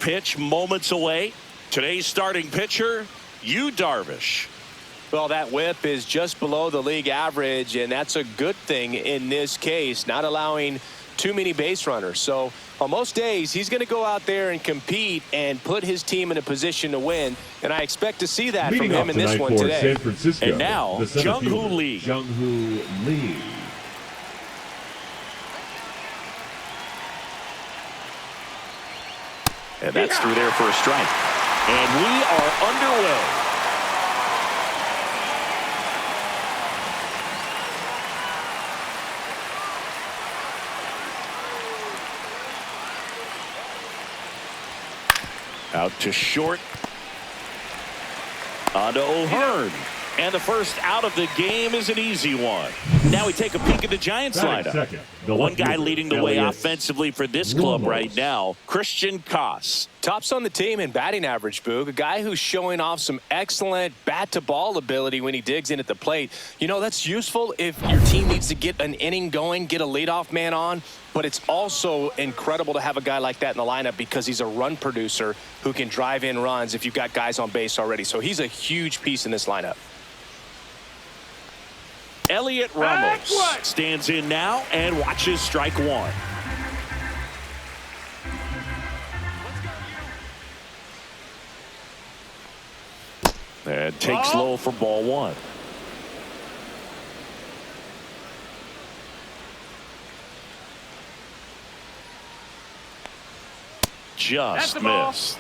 Pitch moments away. Today's starting pitcher, Yu Darvish. Well, that whip is just below the league average, and that's a good thing in this case, not allowing too many base runners. So on most days, he's going to go out there and compete and put his team in a position to win, and I expect to see that from him in this one today. San Francisco, and now, Jung-Hoo Lee. Jung-Hoo Lee. And that's through there for a strike. And we are underway. Out to short. On to O'Hearn. And the first out of the game is an easy one. Now we take a peek at the Giants lineup. One guy leading the way offensively for this club right now, Christian Koss. Tops on the team in batting average, Boog. A guy who's showing off some excellent bat-to-ball ability when he digs in at the plate. You know, that's useful if your team needs to get an inning going, get a leadoff man on. But it's also incredible to have a guy like that in the lineup because he's a run producer who can drive in runs if you've got guys on base already. So he's a huge piece in this lineup. Elliot Ramos stands in now and watches strike one. And takes low for ball one. Just missed.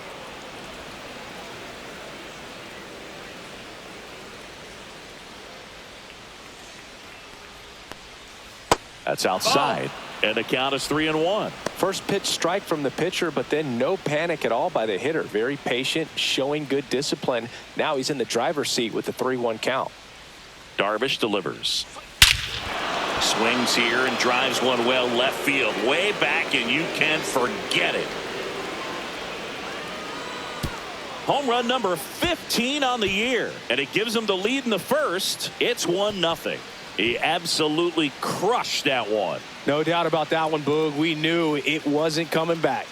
That's outside. And the count is 3-1. First pitch strike from the pitcher, but then no panic at all by the hitter. Very patient, showing good discipline. Now he's in the driver's seat with the 3-1 count. Darvish delivers. Swings here and drives one well left field. Way back, and you can forget it. Home run number 15 on the year. And it gives him the lead in the first. It's 1-0. He absolutely crushed that one. No doubt about that one, Boog. We knew it wasn't coming back.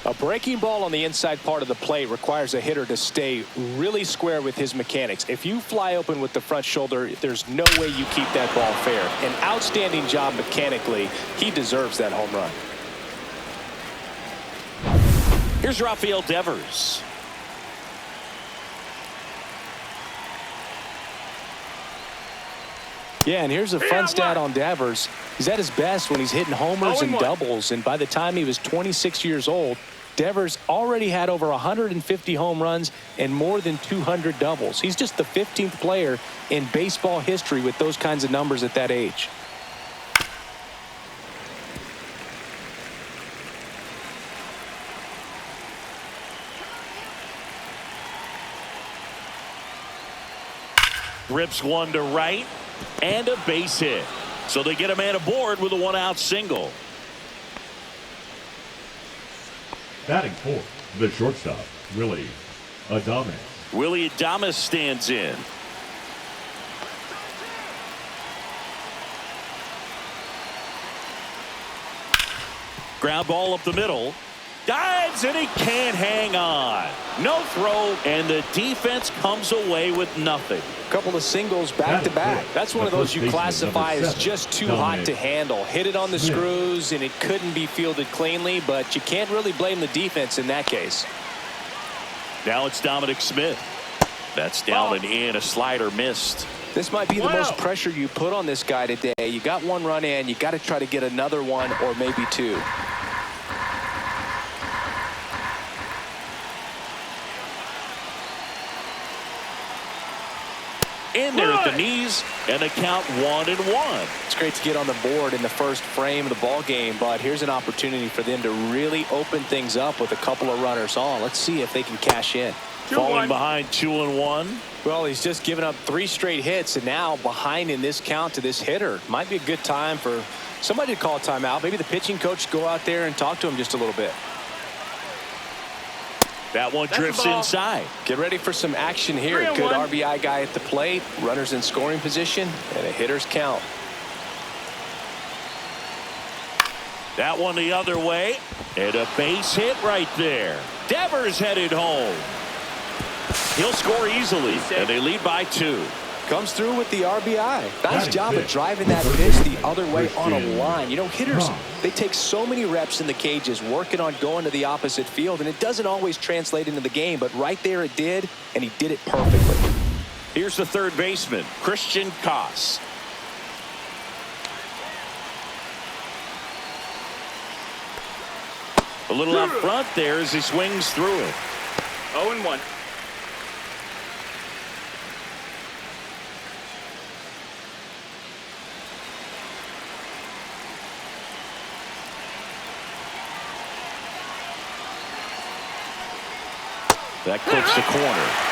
A breaking ball on the inside part of the plate requires a hitter to stay really square with his mechanics. If you fly open with the front shoulder, there's no way you keep that ball fair. An outstanding job mechanically. He deserves that home run. Here's Rafael Devers. Yeah, and here's a fun stat on Devers. He's at his best when he's hitting homers and doubles, and by the time he was 26 years old, Devers already had over 150 home runs and more than 200 doubles. He's just the 15th player in baseball history with those kinds of numbers at that age. Rips one to right and a base hit. So they get a man aboard with a one-out single. Batting fourth, the shortstop, Willie Adames. Willie Adames stands in. Ground ball up the middle. Dives and he can't hang on. No throw, and the defense comes away with nothing. A couple of singles back to back. That's one of those you classify as just too hot to handle. Hit it on the screws and it couldn't be fielded cleanly, but you can't really blame the defense in that case. Now it's Dominic Smith. That's down and in. A slider missed. This might be the most pressure you put on this guy today. You got one run in, you got to try to get another one or maybe two. In there at the knees, and the count 1-1. It's great to get on the board in the first frame of the ball game, but here's an opportunity for them to really open things up with a couple of runners on. Let's see if they can cash in. Falling behind 2-1. Well, he's just given up 3 straight hits, and now behind in this count to this hitter. Might be a good time for somebody to call a timeout. Maybe the pitching coach go out there and talk to him just a little bit. That one drifts inside. Get ready for some action here. Good RBI guy at the plate. Runners in scoring position. And a hitter's count. That one the other way. And a base hit right there. Devers headed home. He'll score easily. And they lead by 2. Comes through with the RBI. Nice job of driving that pitch the other way on a line. You know, hitters, they take so many reps in the cages working on going to the opposite field, and it doesn't always translate into the game, but right there it did, and he did it perfectly. Here's the third baseman, Christian Koss. A little out front there as he swings through it. 0-1. That clips the corner.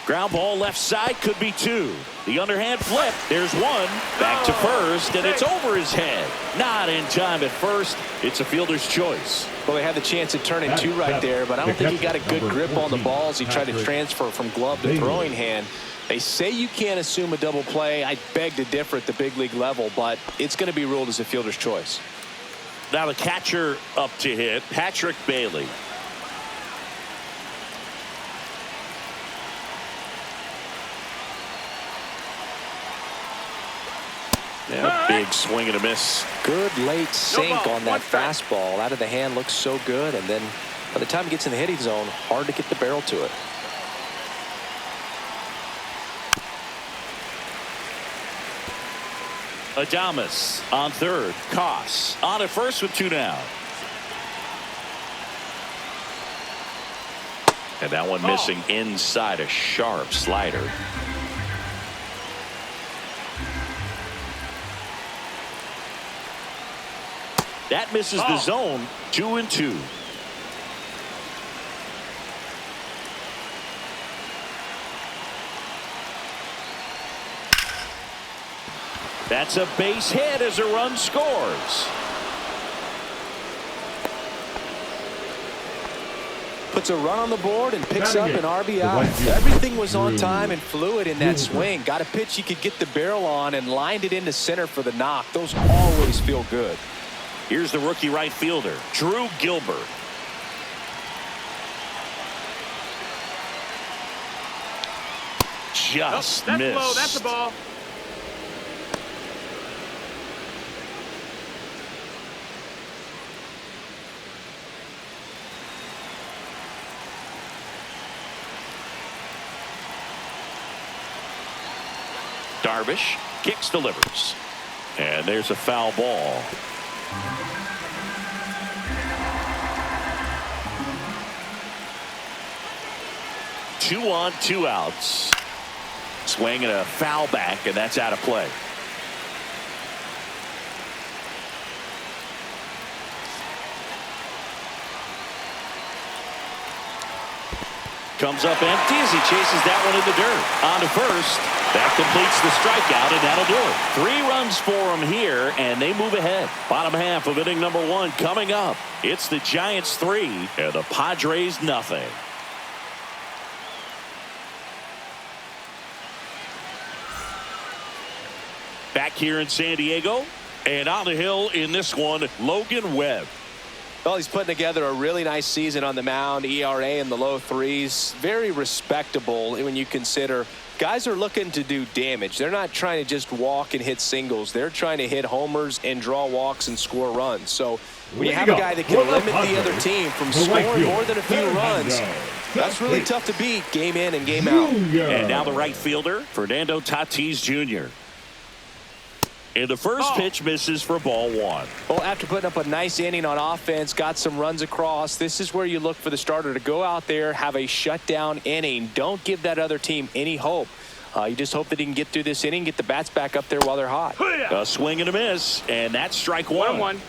Ground ball left side, could be 2. The underhand flip. There's 1. Back to first, and it's over his head. Not in time at first. It's a fielder's choice. Well, they had the chance of turning 2 right there, but I don't think he got a good grip on the ball as he tried to transfer from glove to throwing hand. They say you can't assume a double play. I beg to differ at the big league level, but it's going to be ruled as a fielder's choice. Now the catcher up to hit, Patrick Bailey. Yeah, big swing and a miss. Good late sink on that fastball. Out of the hand, looks so good, and then by the time it gets in the hitting zone, hard to get the barrel to it. Adames on third. Koss on at first with 2 down. And that one missing inside, a sharp slider. That misses the zone. 2-2. That's a base hit as a run scores. Puts a run on the board and picks up an RBI. Everything was on time and fluid in that swing. Got a pitch he could get the barrel on and lined it into center for the knock. Those always feel good. Here's the rookie right fielder, Drew Gilbert. Just that's missed. Low. That's a ball. Darvish kicks, delivers. And there's a foul ball. Two on, 2 outs. Swing and a foul back, and that's out of play. Comes up empty as he chases that one in the dirt. On to first. That completes the strikeout, and that'll do it. 3 runs for him here, and they move ahead. Bottom half of inning number 1 coming up. It's the Giants 3 and the Padres nothing. Back here in San Diego, and on the hill in this one, Logan Webb. Well, he's putting together a really nice season on the mound. ERA in the low 3s. Very respectable when you consider guys are looking to do damage. They're not trying to just walk and hit singles. They're trying to hit homers and draw walks and score runs. So when you have a guy that can limit the other team from scoring more than a few runs, that's really tough to beat game in and game out. And now the right fielder, Fernando Tatis Jr. And the first pitch misses for ball 1. Well, after putting up a nice inning on offense, got some runs across, this is where you look for the starter to go out there, have a shutdown inning. Don't give that other team any hope You just hope that he can get through this inning, get the bats back up there while they're hot. A swing and a miss, and that's strike one. 1-1.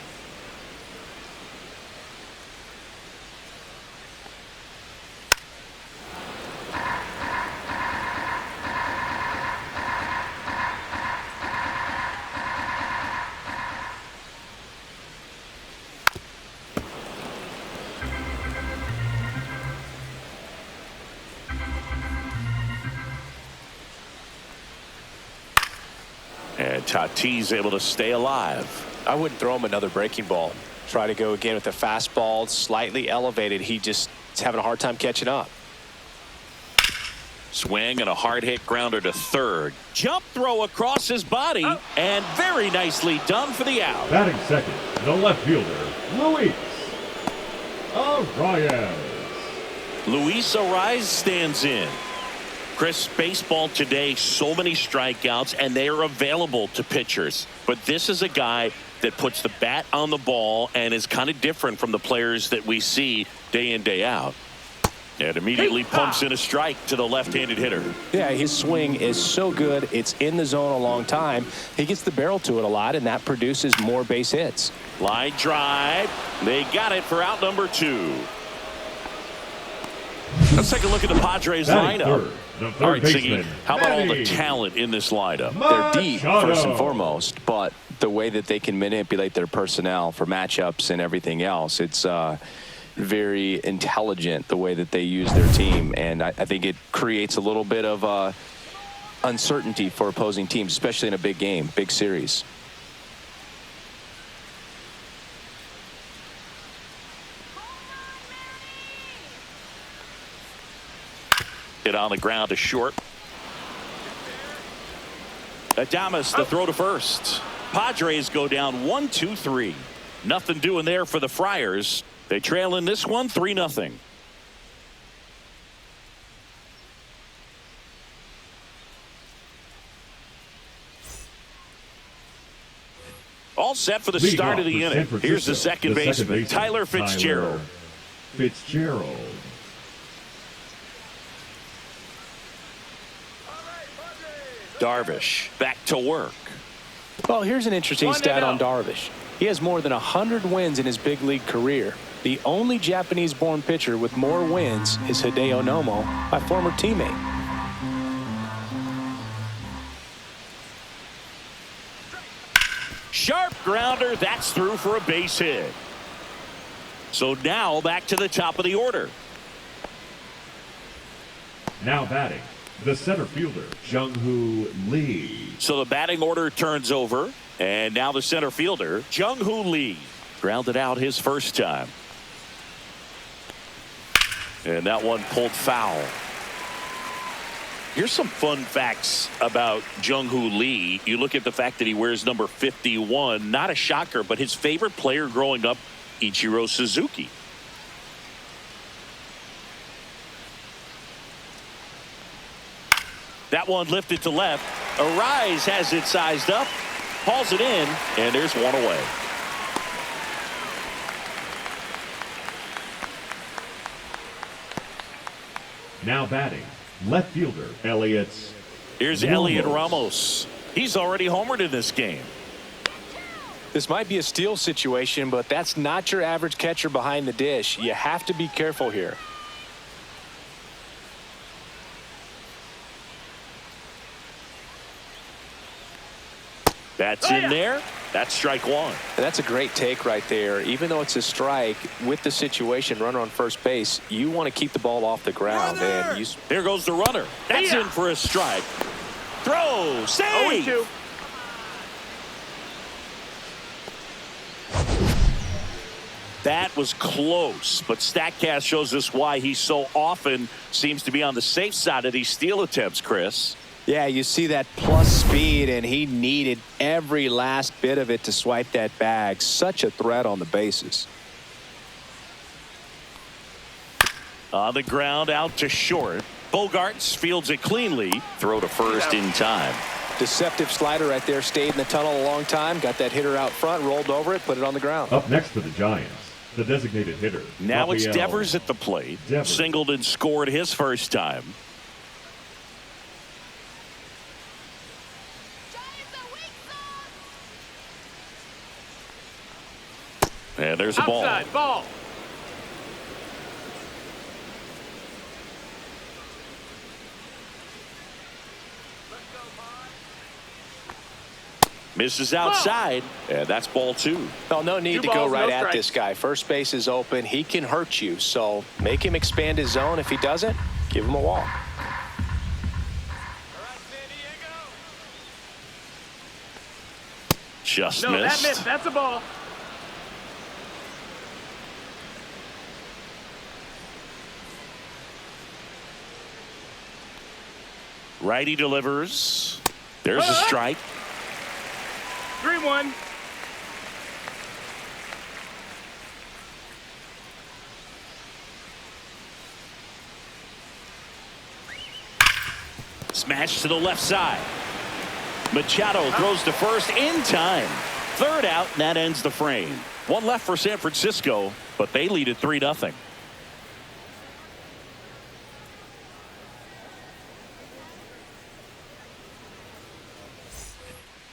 And Tatis able to stay alive. I wouldn't throw him another breaking ball. Try to go again with the fastball, slightly elevated. He just is having a hard time catching up. Swing and a hard hit grounder to third. Jump throw across his body, and very nicely done for the out. Batting second, the left fielder, Luis Arias. Luis Arias stands in. Chris, baseball today, so many strikeouts, and they are available to pitchers. But this is a guy that puts the bat on the ball and is kind of different from the players that we see day in, day out. And immediately pumps in a strike to the left-handed hitter. Yeah, his swing is so good. It's in the zone a long time. He gets the barrel to it a lot, and that produces more base hits. Line drive. They got it for out number 2. Let's take a look at the Padres lineup. All right, Siggy, how about all the talent in this lineup? They're deep, first and foremost, but the way that they can manipulate their personnel for matchups and everything else, it's very intelligent the way that they use their team, and I think it creates a little bit of uncertainty for opposing teams, especially in a big game, big series. Hit on the ground to short. Adames the throw to first. Padres go down 1-2-3. Nothing doing there for the Friars. They trail in this one 3-0. All set for the start of the inning. Here's the second baseman, Tyler Fitzgerald. Darvish back to work. Well, here's an interesting stat on Darvish. He has more than 100 wins in his big league career. The only Japanese-born pitcher with more wins is Hideo Nomo, my former teammate. Sharp grounder. That's through for a base hit. So now back to the top of the order. Now batting, the center fielder, Jung-Hoo Lee. So the batting order turns over, and now the center fielder, Jung-Hoo Lee, grounded out his first time. And that one pulled foul. Here's some fun facts about Jung-Hoo Lee. You look at the fact that he wears number 51. Not a shocker, but his favorite player growing up, Ichiro Suzuki. That one lifted to left. Arias has it sized up, hauls it in, and there's one away. Now batting, left fielder, Elliott. Here's Elliott Ramos. He's already homered in this game. This might be a steal situation, but that's not your average catcher behind the dish. You have to be careful here. That's in there. That's strike one. And that's a great take right there. Even though it's a strike, with the situation, runner on first base, you want to keep the ball off the ground. And you... There goes the runner. That's in for a strike. Throw. Save. 0-2. That was close, but StatCast shows us why he so often seems to be on the safe side of these steal attempts, Chris. Yeah, you see that plus speed, and he needed every last bit of it to swipe that bag. Such a threat on the bases. On the ground, out to short. Bogarts fields it cleanly. Throw to first in time. Deceptive slider right there. Stayed in the tunnel a long time. Got that hitter out front, rolled over it, put it on the ground. Up next for the Giants, the designated hitter. Now Rafael it's Devers at the plate. Devers. Singled and scored his first time. And there's a ball. Outside ball. Misses outside, and that's ball 2. Well, no need Two to go balls, right no at strikes. this guy. First base is open. He can hurt you, so make him expand his zone. If he doesn't, give him a walk. Just No, that missed. missed. That's a ball. Righty delivers. There's a strike. 3-1. Smash to the left side. Machado throws to first in time. Third out, and that ends the frame. One left for San Francisco, but they lead at 3-0.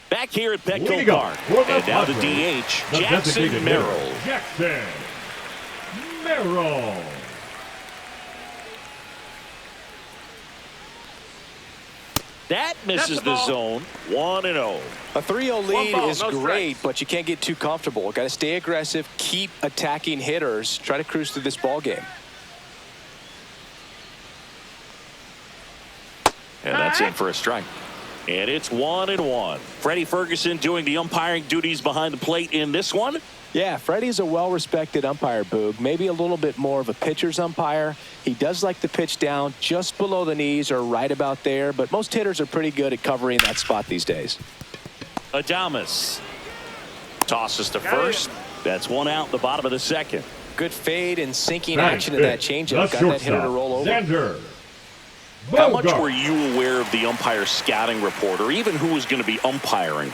Back here at Petco Leading up Park. for the And now the Padres, DH, the Jackson designated Merrill. hitter, Jackson Merrill. That misses That's the the ball. zone. 1-0. A 3-0 lead ball, is no great, strikes. but you can't get too comfortable. Got to stay aggressive, keep attacking hitters, try to cruise through this ball game. And that's in for a strike. And it's 1-1. Freddie Ferguson doing the umpiring duties behind the plate in this one. Yeah, Freddie's a well-respected umpire, Boog. Maybe a little bit more of a pitcher's umpire. He does like to pitch down just below the knees or right about there, but most hitters are pretty good at covering that spot these days. Adames tosses to Got it. first. That's one out in the bottom of the second. Good fade and sinking Batting action in that fifth, changeup. the Got that hitter to shortstop, roll over. Xander How much Bogart. were you aware of the umpire scouting report, or even who was going to be umpiring?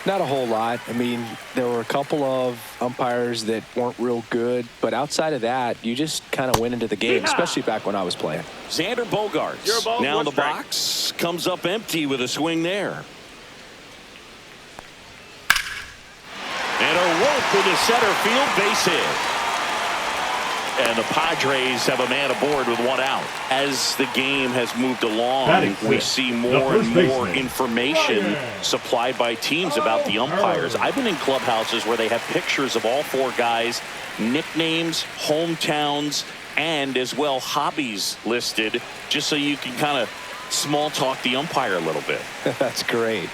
Not a whole lot. I mean, there were a couple of umpires that weren't real good, but outside of that, you just kind of went into the game, Yeehaw! especially back when I was playing. Xander Bogaerts Zero balls, now in one the strike. box, comes up empty with a swing there. And a rope in the center field base hit. And the Padres have a man aboard with one out. As the game has moved along, Batting we fifth, see the more and first more baseman, information Ryan supplied by teams about the umpires. I've been in clubhouses where they have pictures of all 4 guys, nicknames, hometowns, and as well hobbies listed, just so you can kind of small talk the umpire a little bit. That's great.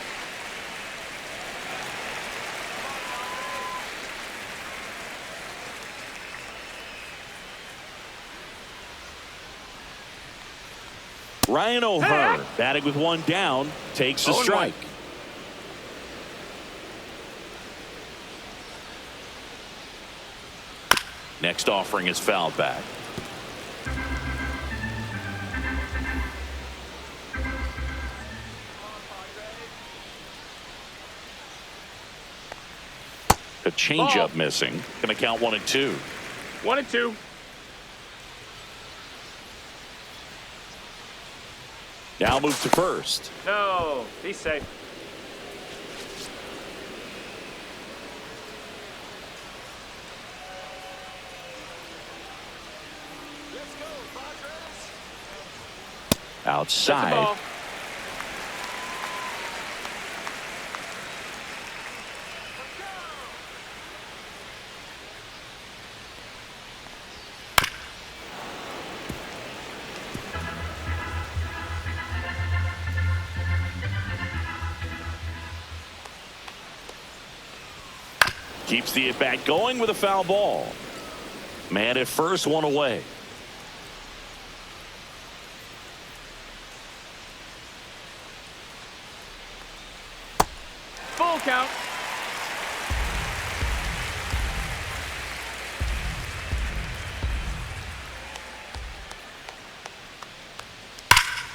Ryan O'Hearn batting with one down, takes a 0-1. strike. Next offering is fouled back. A changeup missing. Going to count 1-2. 1-2. Now move to first. No, he's safe. That's a Outside. ball. Keeps the at-bat going with a foul ball. Man at first, one away. Full count.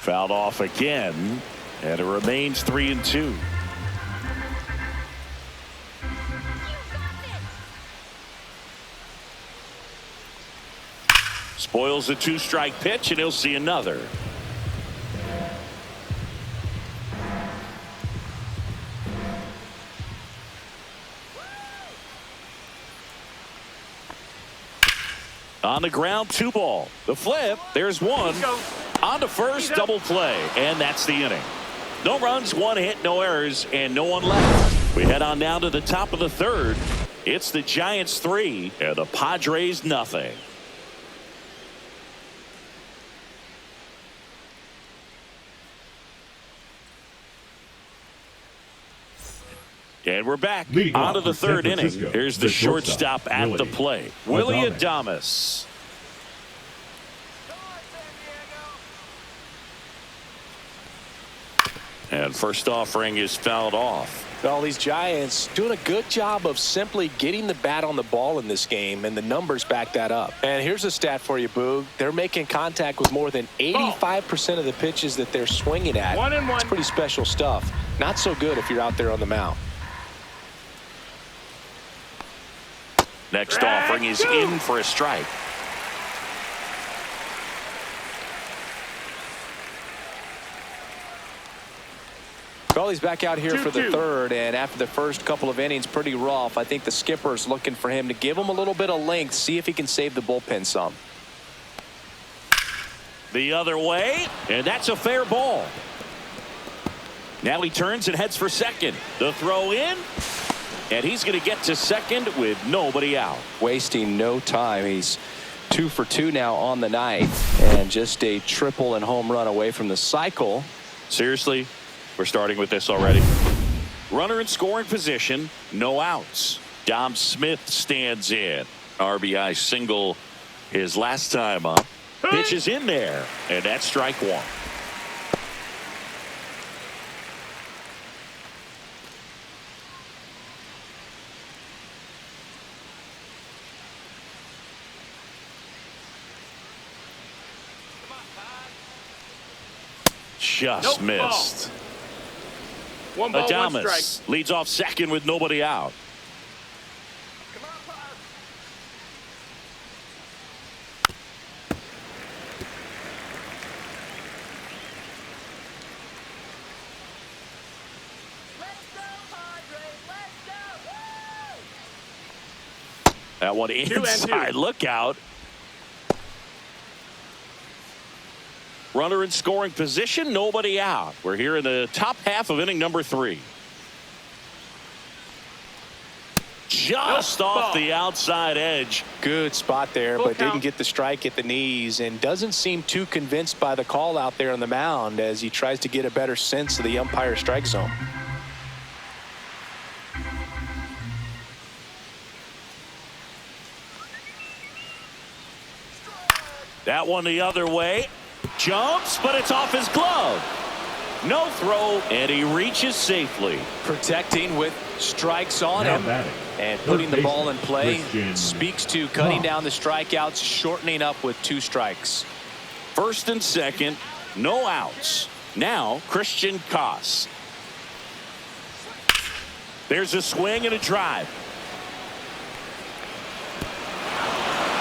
Fouled off again, and it remains 3-2. Spoils the 2-strike pitch, and he'll see another. On the ground, 2 ball. The flip, there's 1. On to first, double play, and that's the inning. No runs, 1 hit, no errors, and no one left. We head on now to the top of the 3rd. It's the Giants 3 and the Padres nothing. And we're back on to the 3rd inning. Here's the shortstop at the plate, Willie Adames. And first offering is fouled off. Well, these Giants doing a good job of simply getting the bat on the ball in this game, and the numbers back that up. And here's a stat for you, Boog. They're making contact with more than 85% of the pitches that they're swinging at. 1-1. It's pretty special stuff. Not so good if you're out there on the mound. Next offering is in for a strike. Well, he's back out here for the 3rd, and after the first couple of innings, pretty rough. I think the skipper's looking for him to give him a little bit of length, see if he can save the bullpen some. The other way, and that's a fair ball. Now he turns and heads for second. The throw in, and he's going to get to second with nobody out. Wasting no time. He's 2 for 2 now on the night, and just a triple and home run away from the cycle. Seriously? We're starting with this already. Runner in scoring position, no outs. Dom Smith stands in. RBI single his last time up. Pitch is in there, and that's strike 1. Just missed. Ball. 1 ball, 1 Adames strike. leads off second with nobody out. That one inside. Look out. Runner in scoring position, nobody out. We're here in the top half of inning number 3. Just off the outside edge. Good spot there, but didn't get the strike at the knees, and doesn't seem too convinced by the call out there on the mound as he tries to get a better sense of the umpire strike zone. That one the other way. Jumps, but it's off his glove. No throw, and he reaches safely. Protecting with strikes on him and putting the ball in play. Speaks to cutting down the strikeouts, shortening up with 2 strikes. First and second, no outs. Now Christian Koss. There's a swing and a drive.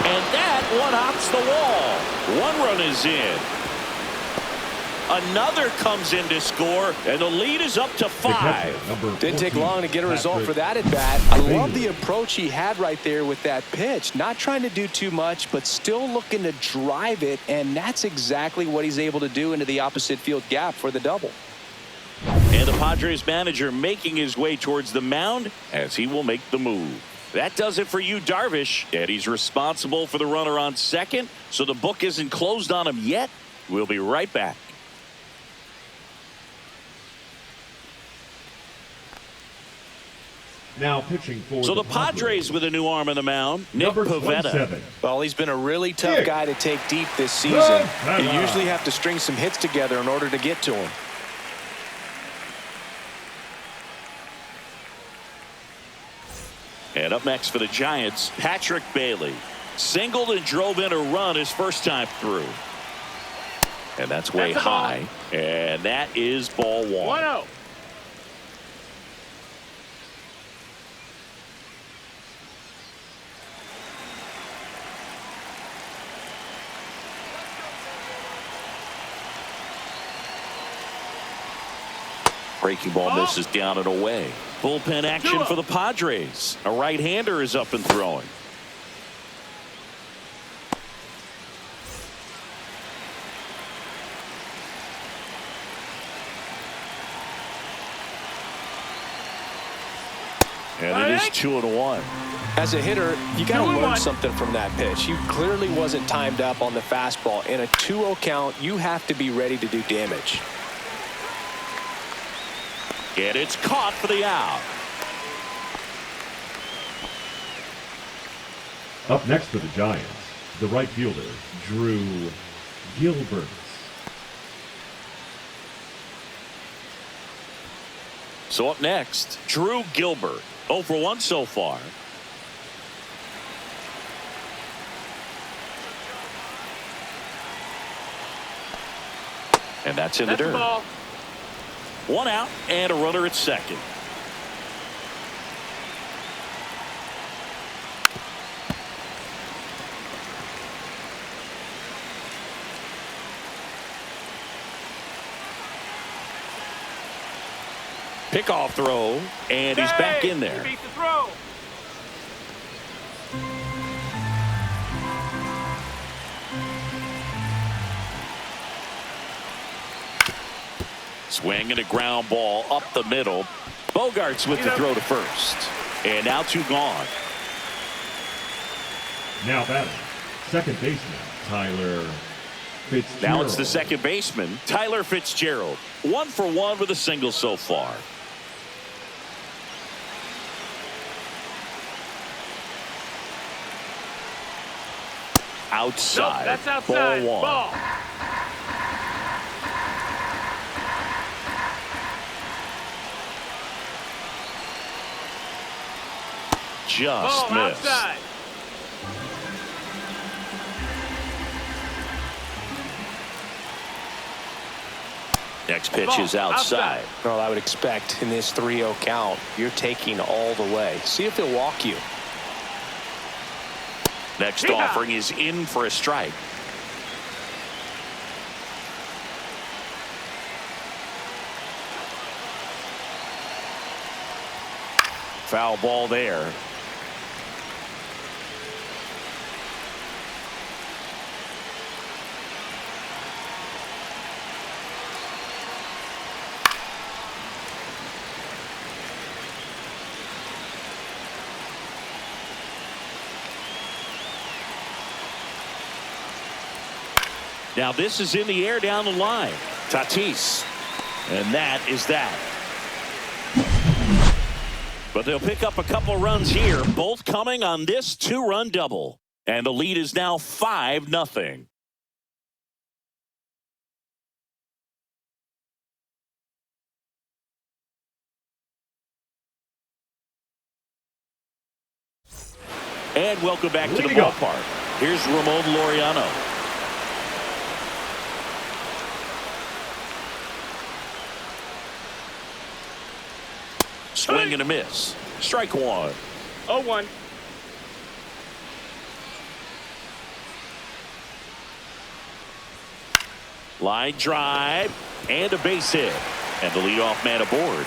And that one hops the wall. 1 run is in. Another comes in to score, and the lead is up to 5. Didn't take long to get a result for that at bat. I love the approach he had right there with that pitch. Not trying to do too much, but still looking to drive it, and that's exactly what he's able to do into the opposite field gap for the double. And the Padres manager making his way towards the mound as he will make the move. That does it for you, Darvish, and he's responsible for the runner on second, so the book isn't closed on him yet. We'll be right back. Now pitching for so the Padres with a new arm on the mound, Nick Pivetta. Well, he's been a really tough guy to take deep this season. You usually have to string some hits together in order to get to him. And up next for the Giants, Patrick Bailey. Singled and drove in a run his first time through. And that's way high. And that is ball 1. 1-0. Breaking ball misses down and away. Bullpen action for the Padres. A right-hander is up and throwing. And it is 2-1. As a hitter, you got to learn something from that pitch. He clearly wasn't timed up on the fastball. In a 2-0 count, you have to be ready to do damage. And it's caught for the out. Up next for the Giants, the right fielder, Drew Gilbert. So up next, Drew Gilbert. 0 for 1 so far. And that's in the dirt. Ball. 1 out and a runner at second. Pickoff throw, and he's back in there. Beat the throw. Swing and a ground ball up the middle. Bogarts with the throw to first. And now 2 gone. Now batting, second baseman, Tyler Fitzgerald. Now it's the second baseman, Tyler Fitzgerald. 1 for 1 with a single so far. Outside. Nope, that's outside. Ball 1. Ball. Just Ball missed. outside. Next pitch is outside. Well, I would expect in this 3-0 count, you're taking all the way. See if he'll walk you. Next offering is in for a strike. Foul ball there. Now this is in the air down the line. Tatis. And that is that. But they'll pick up a couple runs here, both coming on this 2-run double. And the lead is now 5-0. And welcome back to the ballpark. Here's Ramon Laureano. Swing and a miss. Strike 1. 0-1. Line drive and a base hit. And the leadoff man aboard.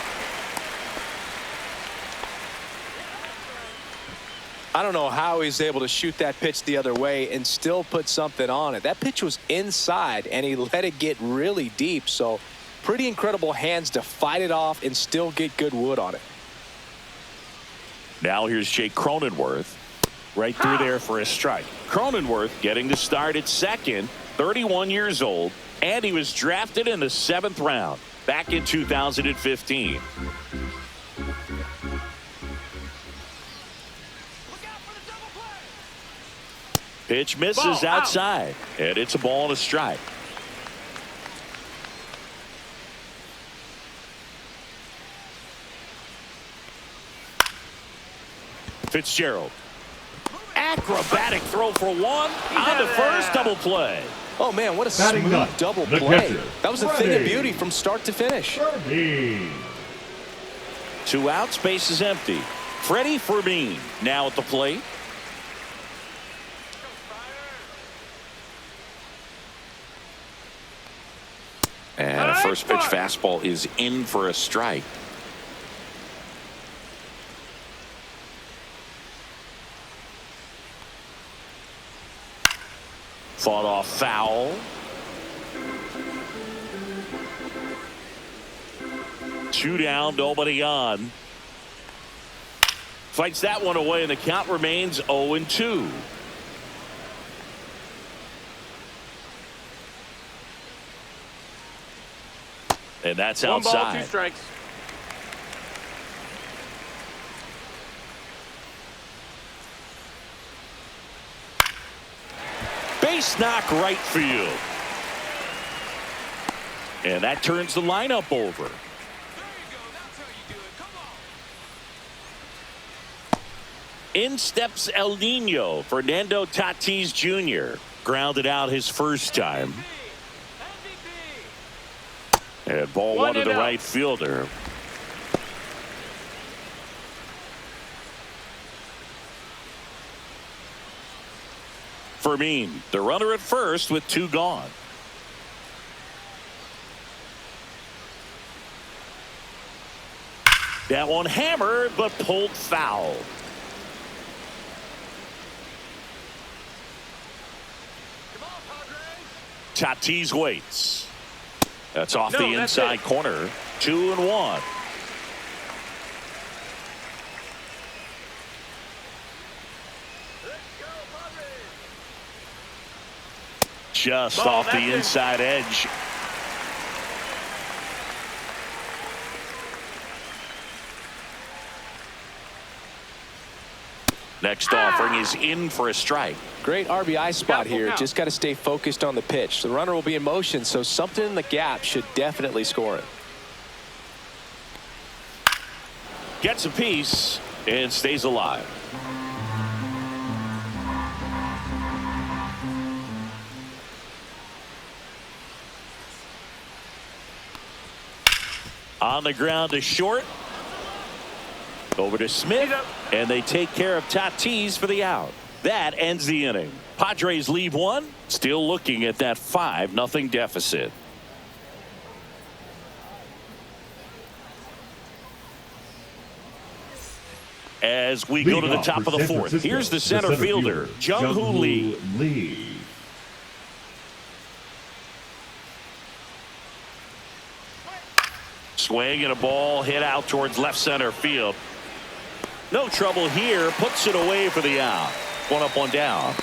I don't know how he's able to shoot that pitch the other way and still put something on it. That pitch was inside, and he let it get really deep. So pretty incredible hands to fight it off and still get good wood on it. Now here's Jake Cronenworth. Right through there for a strike. Cronenworth getting the start at second. 31 years old. And he was drafted in the 7th round back in 2015. Pitch misses outside. And it's a ball and a strike. Fitzgerald. Acrobatic throw for 1. On to first, double play. Oh, man, what a Batting smooth ninth, double the play. catcher, That was a thing of beauty from start to finish. Fermin. 2 outs, base is empty. Freddie Fermin now at the plate. And a first pitch fastball is in for a strike. Fought off foul. 2 down, nobody on. Fights that one away, and the count remains 0-2. And that's outside. 1 ball, 2 strikes. Base knock right field. And that turns the lineup over. In steps El Nino, Fernando Tatis Jr. Grounded out his first time. And ball one to the right fielder. Fermin, the runner at first with 2 gone. That one hammered but pulled foul. Tatis waits. That's off the inside corner. 2-1. Just off the inside edge. Next offering is in for a strike. Great RBI spot here. Just got to stay focused on the pitch. The runner will be in motion, so something in the gap should definitely score it. Gets a piece and stays alive. On the ground to short. Over to Smith, and they take care of Tatis for the out. That ends the inning. Padres leave 1, still looking at that 5-0 deficit. As we go to the top of the 4th, here's the center fielder, Jung-Hoo Lee. Swing and a ball hit out towards left center field. No trouble here. Puts it away for the out. 1 up, 1 down.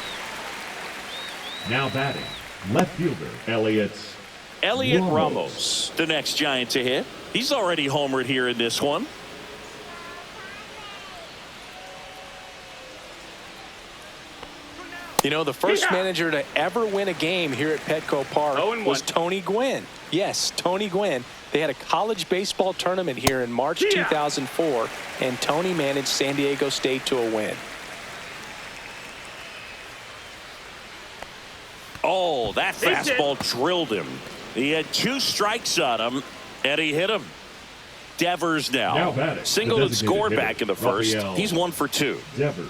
Now batting, left fielder, Elliot Ramos, the next Giant to hit. He's already homered here in this one. You know, the first manager to ever win a game here at Petco Park was Tony Gwynn. Yes, Tony Gwynn. They had a college baseball tournament here in March 2004, and Tony managed San Diego State to a win. Oh, that fastball drilled him. He had 2 strikes on him, and he hit him. Devers now singled and scored back in the first. He's 1 for 2. Devers.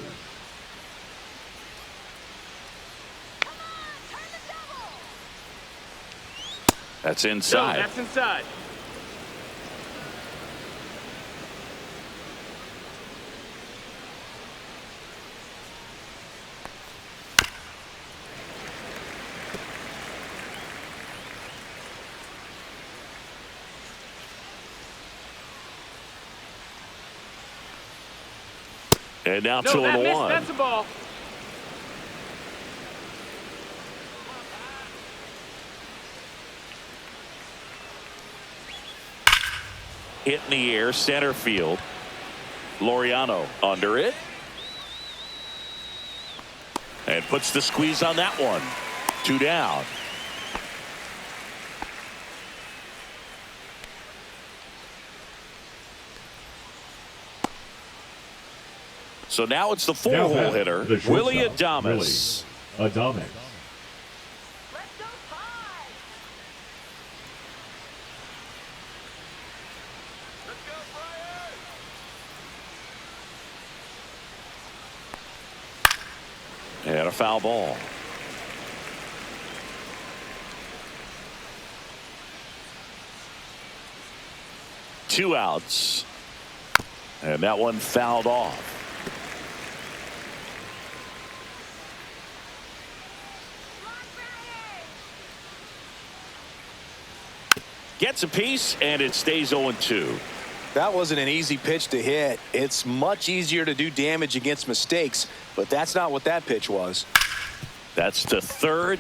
That's inside. No, that's inside. And now 2-1. That's a ball. Hit in the air, center field. Laureano under it. And puts the squeeze on that one. 2 down. So now it's the 4-hole hitter, Willie Adames. And a foul ball. Two outs. And that one fouled off. Gets a piece, and it stays 0-2. That wasn't an easy pitch to hit. It's much easier to do damage against mistakes, but that's not what that pitch was. That's to third.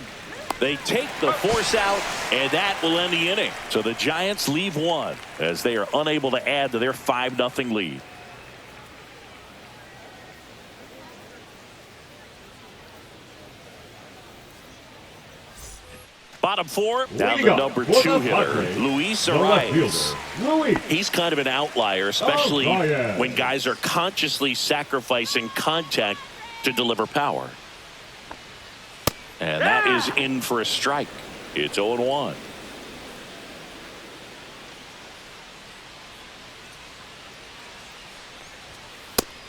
They take the force out, and that will end the inning. So the Giants leave one as they are unable to add to their 5-0 lead. Bottom four, down to number 2 hitter, Luis Arias. He's kind of an outlier, especially when guys are consciously sacrificing contact to deliver power. And that is in for a strike. It's 0-1.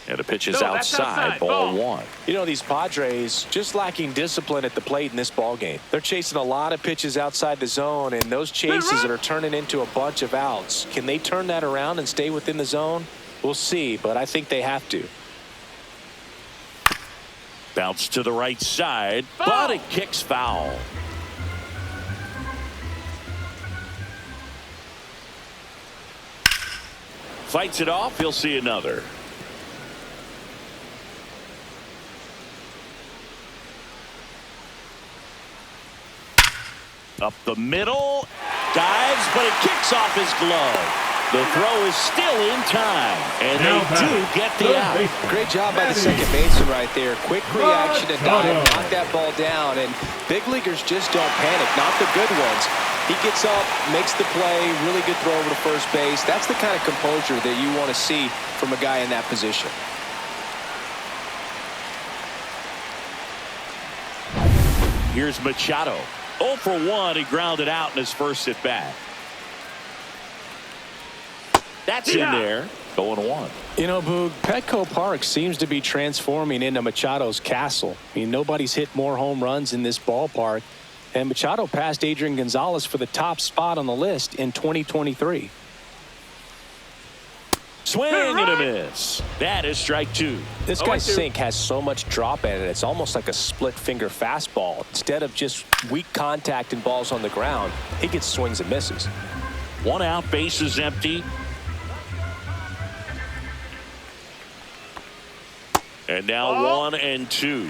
And the pitch is outside, ball 1. You know, these Padres just lacking discipline at the plate in this ball game. They're chasing a lot of pitches outside the zone, and those chases are turning into a bunch of outs. Can they turn that around and stay within the zone? We'll see, but I think they have to. Bounce to the right side, but it kicks foul. Fights it off. He'll see another. Up the middle, dives, but it kicks off his glove. The throw is still in time, and they do get the out. Great job by the second baseman right there. Quick reaction to dive, knock that ball down, and big leaguers just don't panic, not the good ones. He gets up, makes the play, really good throw over to first base. That's the kind of composure that you want to see from a guy in that position. Here's Machado. 0 for 1. He grounded out in his first at bat. That's in there. 0-1. You know, Boog, Petco Park seems to be transforming into Machado's castle. I mean, nobody's hit more home runs in this ballpark. And Machado passed Adrian Gonzalez for the top spot on the list in 2023. Swing and a miss. That is strike 2. This guy's sink has so much drop in it. It's almost like a split finger fastball. Instead of just weak contact and balls on the ground, he gets swings and misses. 1 out, base is empty. And now 1 and 2.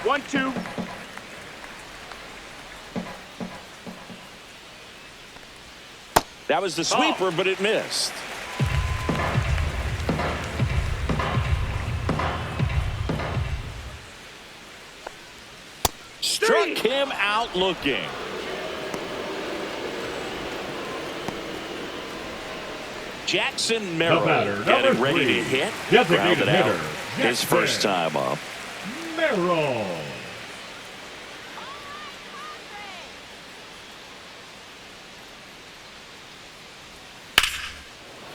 1-2. That was the sweeper, but it missed. Struck him out looking. Jackson Merrill getting ready to hit. Grounded out. His first time up. Merrill.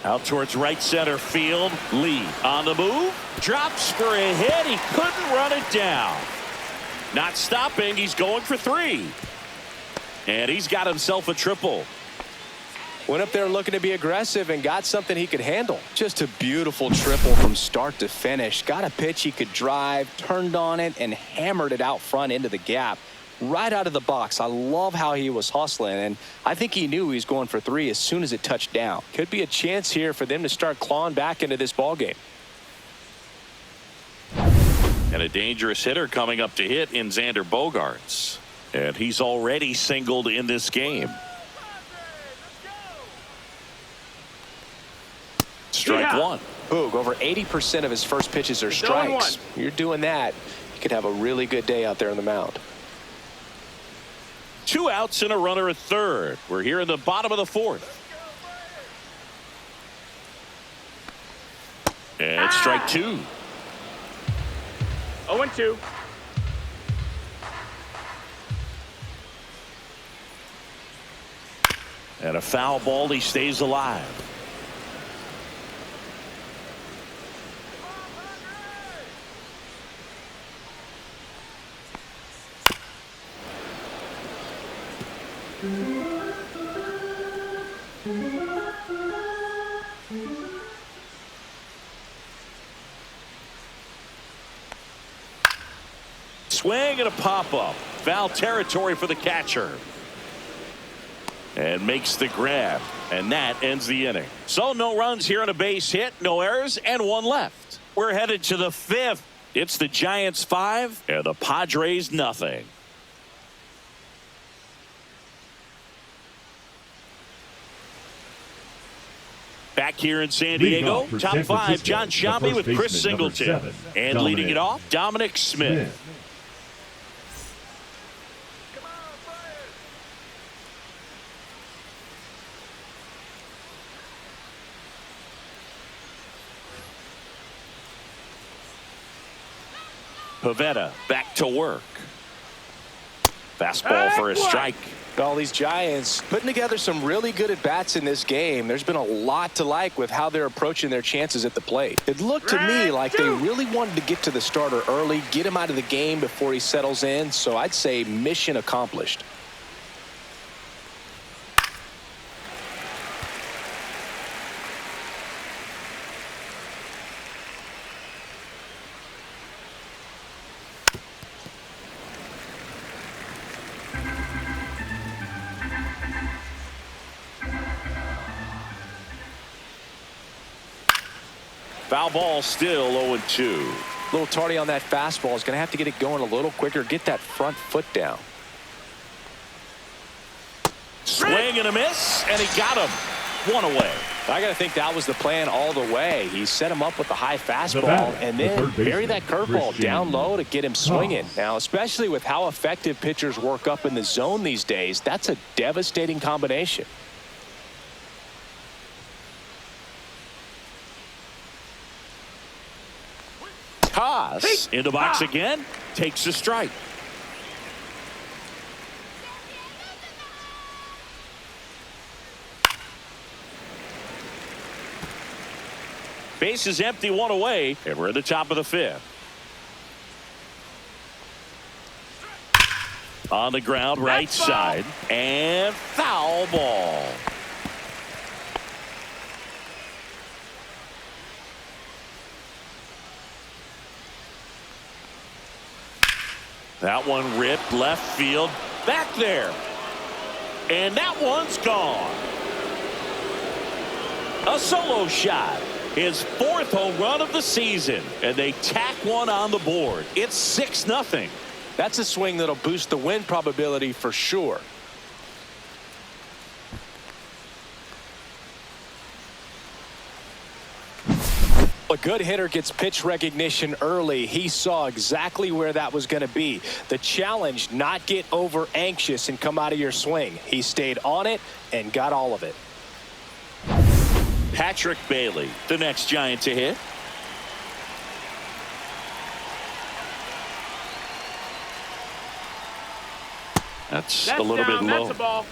Out towards right center field. Lee on the move. Drops for a hit. He couldn't run it down. Not stopping. He's going for 3. And he's got himself a triple. Went up there looking to be aggressive and got something he could handle. Just a beautiful triple from start to finish. Got a pitch he could drive, turned on it, and hammered it out front into the gap. Right out of the box. I love how he was hustling, and I think he knew he was going for 3 as soon as it touched down. Could be a chance here for them to start clawing back into this ballgame. And a dangerous hitter coming up to hit in Xander Bogaerts. And he's already singled in this game. Strike 1. Boog, over 80% of his first pitches are strikes. You're doing that, you could have a really good day out there on the mound. 2 outs and a runner at third. We're here in the bottom of the 4th. And it's strike 2. 0-2. And a foul ball. He stays alive. Swing and a pop-up. Foul territory for the catcher. and makes the grab. And that ends the inning. So no runs here on a base hit, no errors, and one left. We're headed to the fifth. It's the Giants 5 and the Padres nothing. Back here in San Diego, top 5, John Sciambi with Chris Singleton. And leading it off, Dominic Smith. Pivetta back to work. Fastball for a strike. All these Giants putting together some really good at-bats in this game. There's been a lot to like with how they're approaching their chances at the plate. It looked to me like they really wanted to get to the starter early, get him out of the game before he settles in. So I'd say mission accomplished. Foul ball, still 0-2. A little tardy on that fastball. Is going to have to get it going a little quicker. Get that front foot down. Swing and a miss, and he got him. One away. I got to think that was the plan all the way. He set him up with the high fastball and then bury that curveball down low to get him swinging. Now, especially with how effective pitchers work up in the zone these days, that's a devastating combination. Toss in the box again. Takes a strike. Base is empty, one away, and we're at the top of the fifth. On the ground, right side, and foul ball. That one ripped left field, back there, and that one's gone. A solo shot. His 4th home run of the season, and they tack one on the board. It's 6-0. That's a swing that'll boost the win probability for sure. A good hitter gets pitch recognition early. He saw exactly where that was going to be. The challenge, not get over anxious and come out of your swing. He stayed on it and got all of it. Patrick Bailey, the next Giant to hit. That's a little bit low. That's a ball.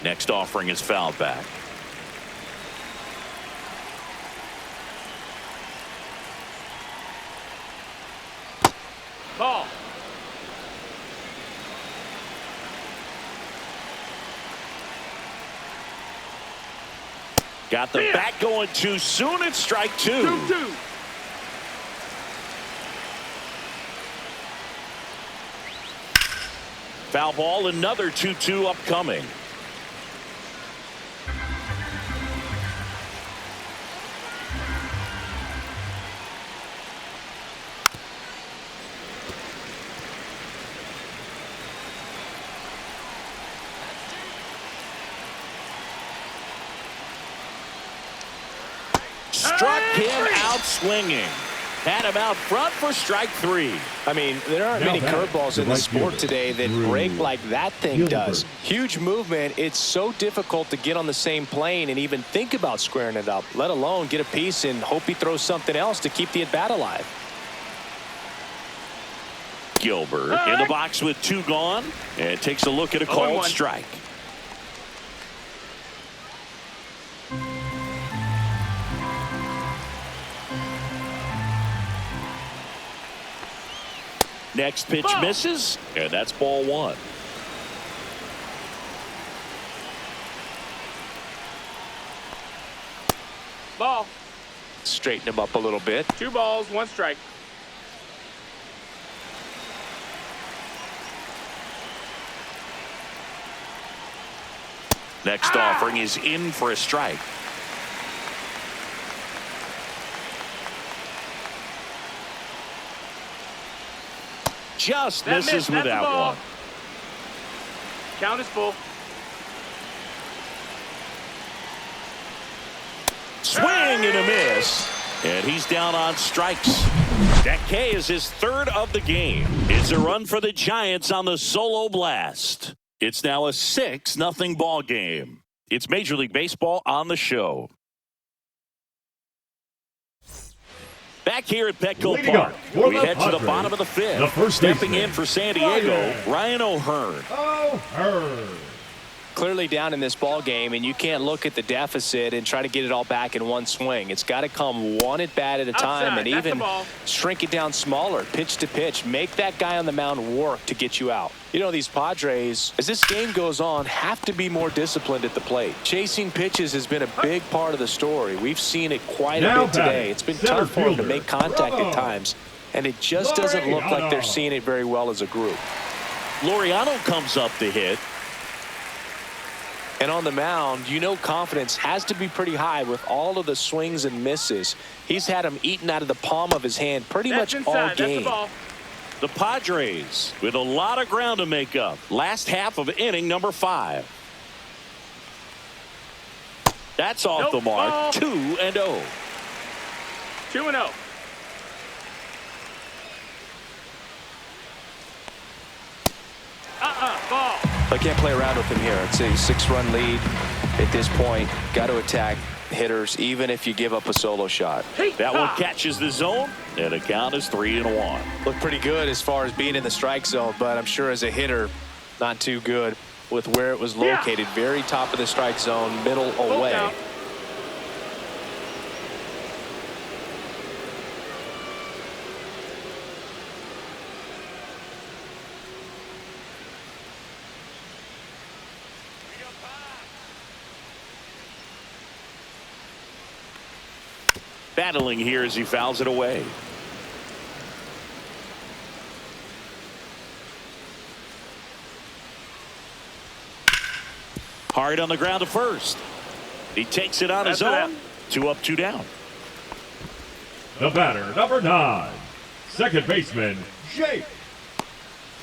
Next offering is fouled back. Ball. Got the bat going too soon. It's strike 2. 2-2. Foul ball, another 2-2 upcoming. Struck him out swinging. Had him out front for strike 3. I mean, there aren't many curveballs in the sport today that break like that thing does. Huge movement. It's so difficult to get on the same plane and even think about squaring it up, let alone get a piece and hope he throws something else to keep the at-bat alive. Gilbert in the box with 2 gone, and takes a look at a called strike. Next pitch misses, and that's ball 1. Ball. Straighten him up a little bit. 2 balls, 1 strike. Next offering is in for a strike. Just misses with that one. Count is full. Swing and a miss. And he's down on strikes. That K is his 3rd of the game. It's a run for the Giants on the solo blast. It's now a 6-0 ball game. It's Major League Baseball on the show. Back here at Petco Park, we head to the bottom of the 5th. Stepping in for San Diego, Ryan O'Hearn. Clearly down in this ball game, and you can't look at the deficit and try to get it all back in one swing. It's got to come one at bat at a time, and even shrink it down smaller, pitch to pitch. Make that guy on the mound work to get you out. You know, these Padres, as this game goes on, have to be more disciplined at the plate. Chasing pitches has been a big part of the story. We've seen it quite a bit today. It's been tough for them to make contact at times, and it just doesn't look like they're seeing it very well as a group. Laureano comes up to hit. And on the mound, you know, confidence has to be pretty high with all of the swings and misses. He's had them eaten out of the palm of his hand pretty much all game. The Padres with a lot of ground to make up. Last half of inning number 5. That's off the mark. 2-0. 2-0. Ball. I can't play around with him here. It's a 6-run lead at this point. Got to attack hitters even if you give up a solo shot. That one catches the zone, and the count is 3-1. Looked pretty good as far as being in the strike zone, but I'm sure as a hitter, not too good with where it was located. Very top of the strike zone, middle away. Battling here as he fouls it away. Hard on the ground to first. He takes it on his own. 2 up, 2 down. The batter, number 9, second baseman, Jake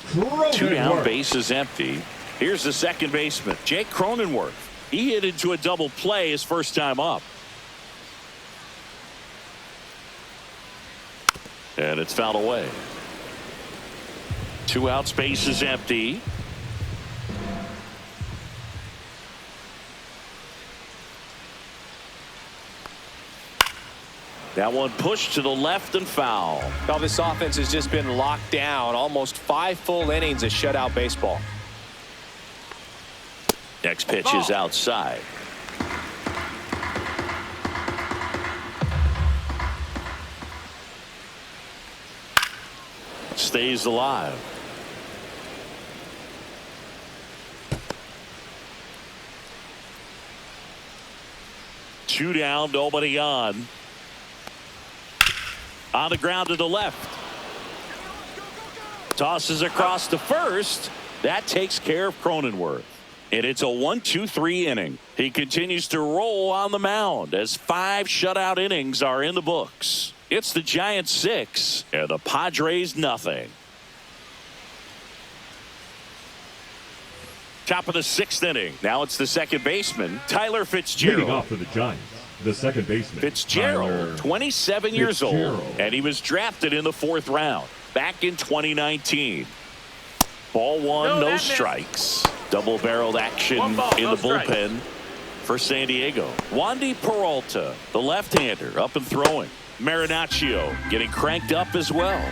Cronenworth. 2 down, base is empty. Here's the second baseman, Jake Cronenworth. He hit into a double play his first time up. And it's fouled away. 2 outs, base is empty. That one pushed to the left and foul. Well, this offense has just been locked down. Almost 5 full innings of shutout baseball. Next pitch is outside. Stays alive. Two down, nobody on. On the ground to the left. Tosses across to first. That takes care of Cronenworth. And it's a 1-2-3 inning. He continues to roll on the mound as 5 shutout innings are in the books. It's the Giants 6 and the Padres nothing. Top of the 6th inning. Now it's the second baseman, Tyler Fitzgerald. Leading off for the Giants, the second baseman, Fitzgerald, 27 years old, and he was drafted in the 4th round back in 2019. Ball 1, no strikes. Double-barreled action in the bullpen for San Diego. Wandy Peralta, the left-hander, up and throwing. Marinaccio getting cranked up as well.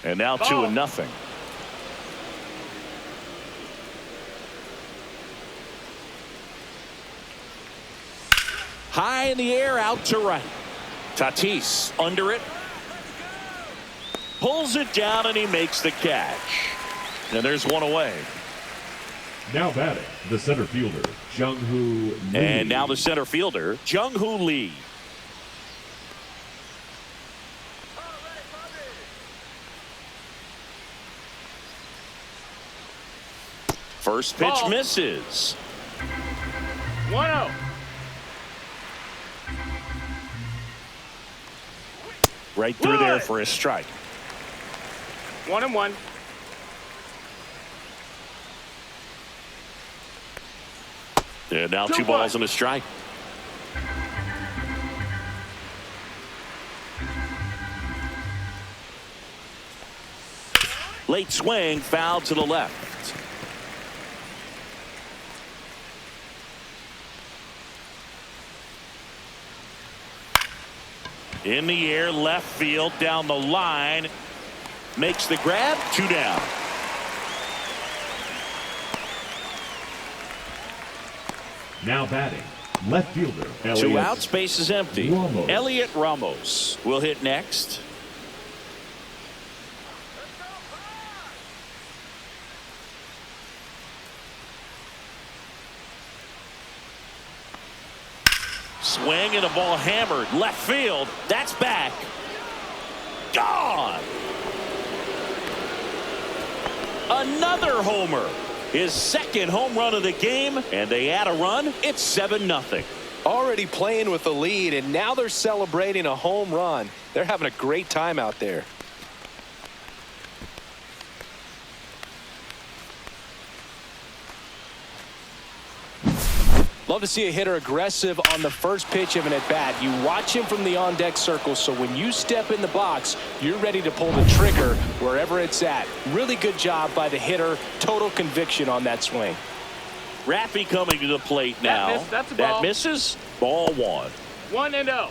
And now 2-0. High in the air, out to right. Tatis under it. Pulls it down and he makes the catch. And there's one away. Now batting, the center fielder, Jung-Hoo Lee. And now the center fielder, Jung-Hoo Lee. First pitch Ball. misses. 1-0. Right through Good. there for a strike. 1-1. And now 2-1. 2 balls and a strike. Late swing, foul to the left. In the air, left field, down the line. Makes the grab, 2 down. Now batting, left fielder, 2 Elliot outs, base is empty. Ramos. Elliot Ramos will hit next. Swing and a ball hammered left field. That's back. Gone. Another homer. His second home run of the game, and they add a run. It's 7-0. Already playing with the lead, and now they're celebrating a home run. They're having a great time out there. Love to see a hitter aggressive on the first pitch of an at-bat. You watch him from the on-deck circle, so when you step in the box, you're ready to pull the trigger wherever it's at. Really good job by the hitter. Total conviction on that swing. Raffy coming to the plate now. That's a ball. That misses. Ball 1. 1-0.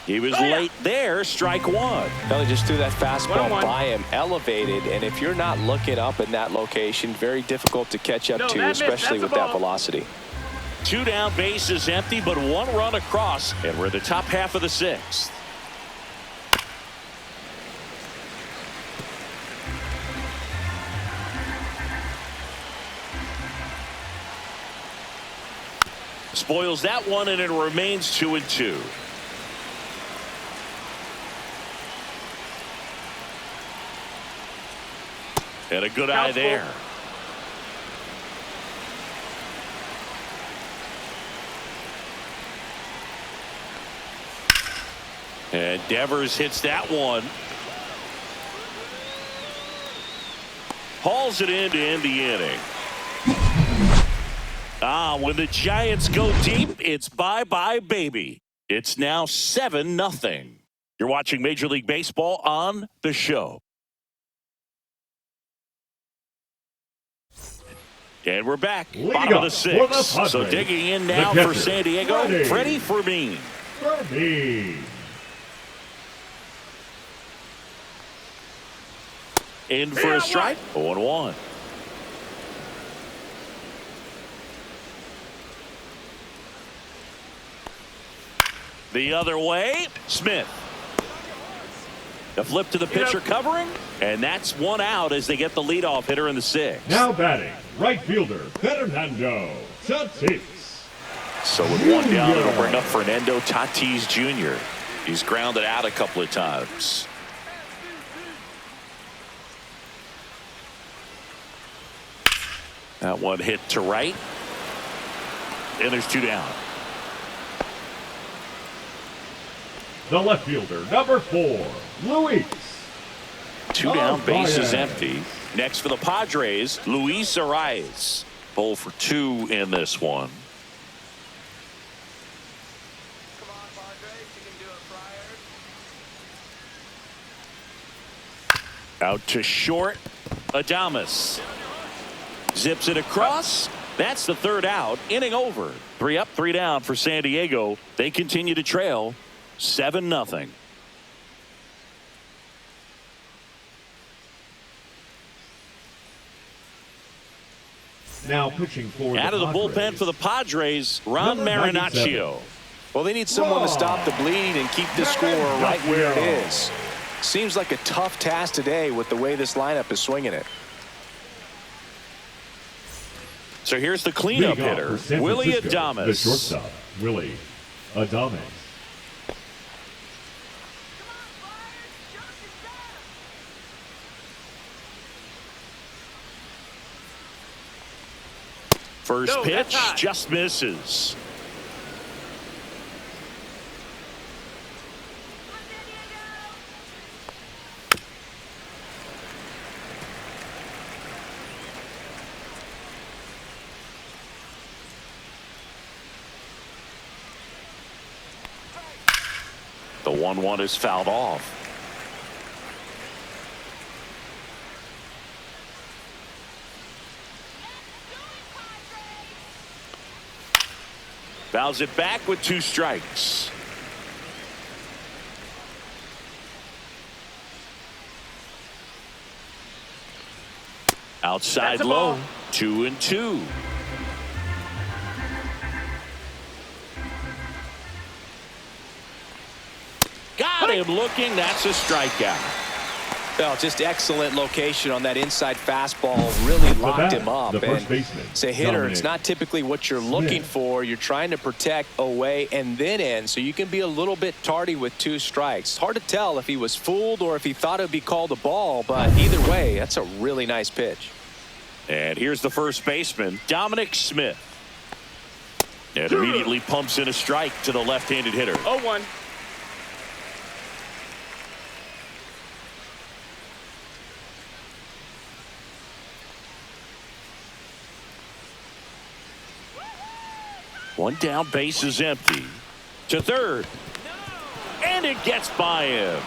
He was late there. Strike 1. They just threw that fastball 1-1. by him, elevated, and if you're not looking up in that location, very difficult to catch up to, especially with that velocity. 2 down, base is empty, but 1 run across, and we're in the top half of the 6th. Spoils that one, and it remains 2-2. And a good eye there. And Devers hits that one. Hauls it in to end the inning. When the Giants go deep, it's bye-bye, baby. It's now 7-0. You're watching Major League Baseball on the show. And we're back. Bottom of the 6th. So digging in now for San Diego, Freddie Fermin. In for a strike. 0-1. The other way, Smith. The flip to the pitcher covering, and that's 1 out as they get the leadoff hitter in the 6th. Now batting, right fielder, Fernando Tatis. So with 1 down, it'll bring up Fernando Tatis Jr. He's grounded out a couple of times. That one hit to right. And there's 2 down. The left fielder, number 4, Luis. 2 down, base is empty. Next for the Padres, Luis Arias. 0 for 2 in this one. Come on, Padres, you can do it, Friars. Out to short, Adames. Zips it across. That's the 3rd out. Inning over. 3 up, 3 down for San Diego. They continue to trail 7-0. Now pitching for Out of the bullpen for the Padres, Ron Number 97, Marinaccio. Well, they need someone to stop the bleeding and keep the score right where it is. Seems like a tough task today with the way this lineup is swinging it. So here's the cleanup hitter, Willie Adames. The shortstop, Willie Adames. First pitch just misses. The 1-1 is fouled off. Fouls it back with 2 strikes. Outside low, 2-2. Got him looking. That's a strikeout. Well, just excellent location on that inside fastball. Really locked him up. And it's a hitter. It's not typically what you're looking for. You're trying to protect away and then in, so you can be a little bit tardy with 2 strikes. Hard to tell if he was fooled or if he thought it would be called a ball, but either way, that's a really nice pitch. And here's the first baseman, Dominic Smith. And immediately pumps in a strike to the left-handed hitter. 0-1. One down, base is empty. To third. And it gets by him.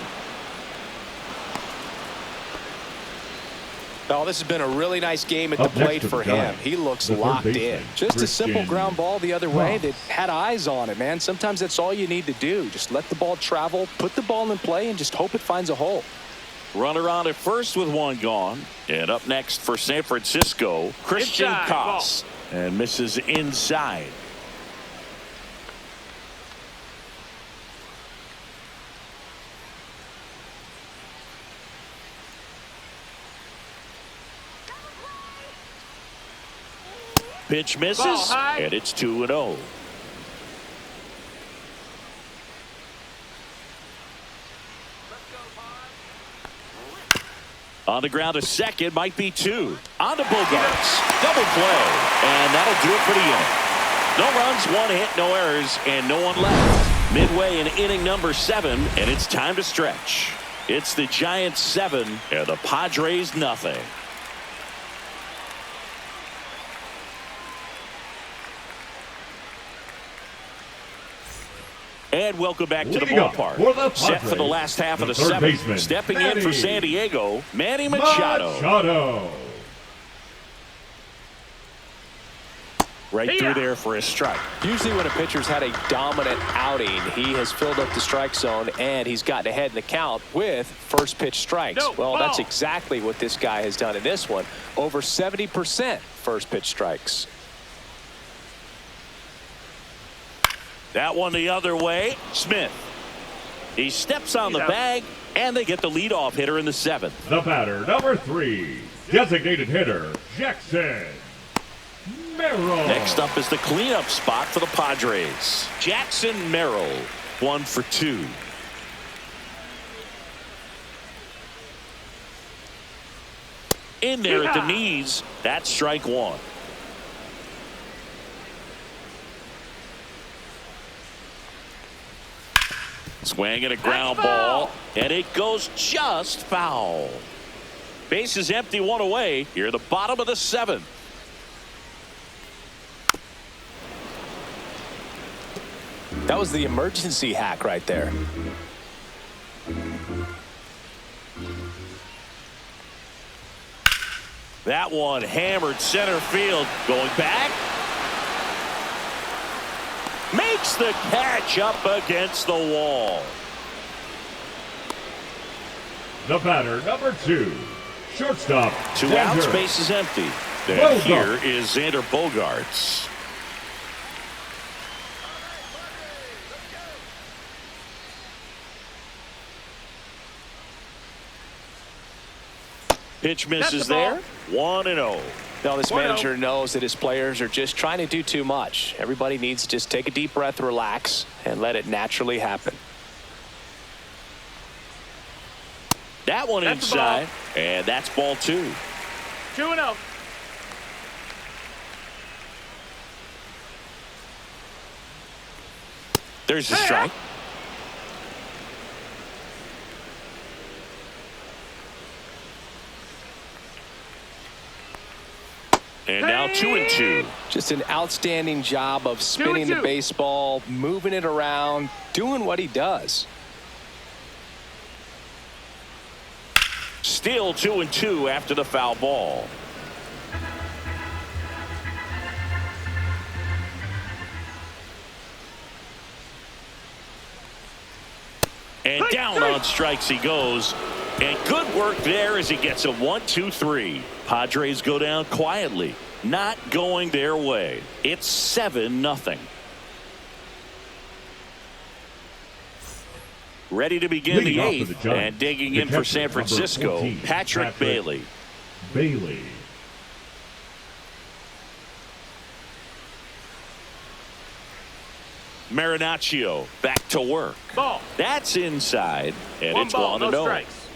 Oh, this has been a really nice game at the plate for him. He looks locked in. Just a simple ground ball the other way that had eyes on it, man. Sometimes that's all you need to do. Just let the ball travel, put the ball in play, and just hope it finds a hole. Runner on at first with 1 gone. And up next for San Francisco, Christian Koss. And misses inside. Pitch misses, and it's 2-0. On the ground, a second, might be 2. On to Bogarts. Double play, and that'll do it for the inning. No runs, 1 hit, no errors, and no one left. Midway in inning number 7, and it's time to stretch. It's the Giants 7, and the Padres nothing. And welcome back to the ballpark. Set for the last half of the 7th. Stepping in for San Diego, Manny Machado. Right through there for a strike. Usually when a pitcher's had a dominant outing, he has filled up the strike zone and he's gotten ahead in the count with first pitch strikes. Well, that's exactly what this guy has done in this one. Over 70% first pitch strikes. That one the other way. Smith. He steps on the bag, and they get the leadoff hitter in the 7th. The batter, number 3, designated hitter, Jackson Merrill. Next up is the cleanup spot for the Padres. Jackson Merrill, 1 for 2. In there at the knees. That's strike 1. Swing and a ground ball, and it goes just foul. Base is empty, 1 away. Here at the bottom of the 7th. That was the emergency hack right there. That one hammered center field. Going back. Makes the catch up against the wall. The batter, number 2, shortstop. 2 outs, base is empty. And here is Xander Bogaerts. Pitch misses the there. 1-0. Now, this 1-0. manager knows that his players are just trying to do too much. Everybody needs to just take a deep breath, relax, and let it naturally happen. That one That's inside, and that's ball 2. 2-0. There's the strike. And now 2-2. Just an outstanding job of spinning the 2-2. baseball, moving it around, doing what he does. Still 2-2 after the foul ball. And down on strikes he goes. And good work there as he gets a 1-2-3. Padres go down quietly. Not going their way. It's 7-0. Ready to begin the Leading off for 8th. the Giants, And digging the in for catcher, San number Francisco, 14, Patrick Bailey. Bailey. Marinaccio back to work. Ball. That's inside, and One it's ball, 1-0. no strikes.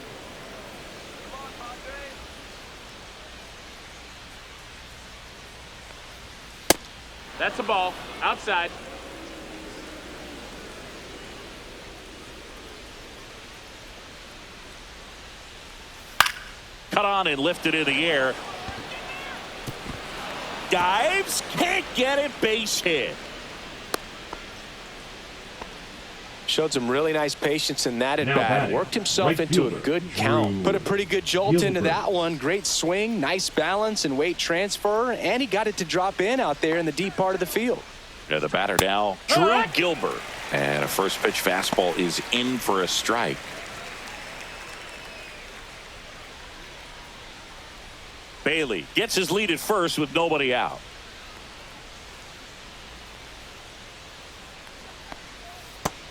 Come on, Padres. That's a ball. Outside. Cut on and lifted in the air. Dives, can't get it, base hit. Showed some really nice patience in that at Now bat. batting, Worked himself right into a fielder, good count. Drew Put a pretty good jolt into Gilbert. that one. Great swing, nice balance and weight transfer, and he got it to drop in out there in the deep part of the field. Yeah, the batter now, Drew Gilbert. And a first pitch fastball is in for a strike. Bailey gets his lead at first with nobody out.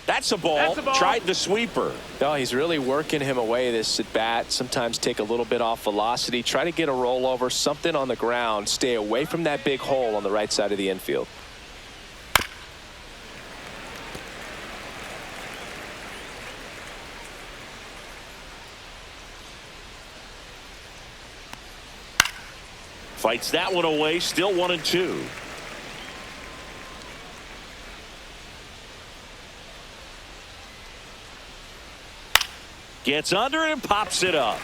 That's a ball. That's a ball. Tried the sweeper. No, he's really working him away this at bat. Sometimes take a little bit off velocity. Try to get a rollover, something on the ground. Stay away from that big hole on the right side of the infield. Fights that one away. Still 1-2. Gets under it and pops it up.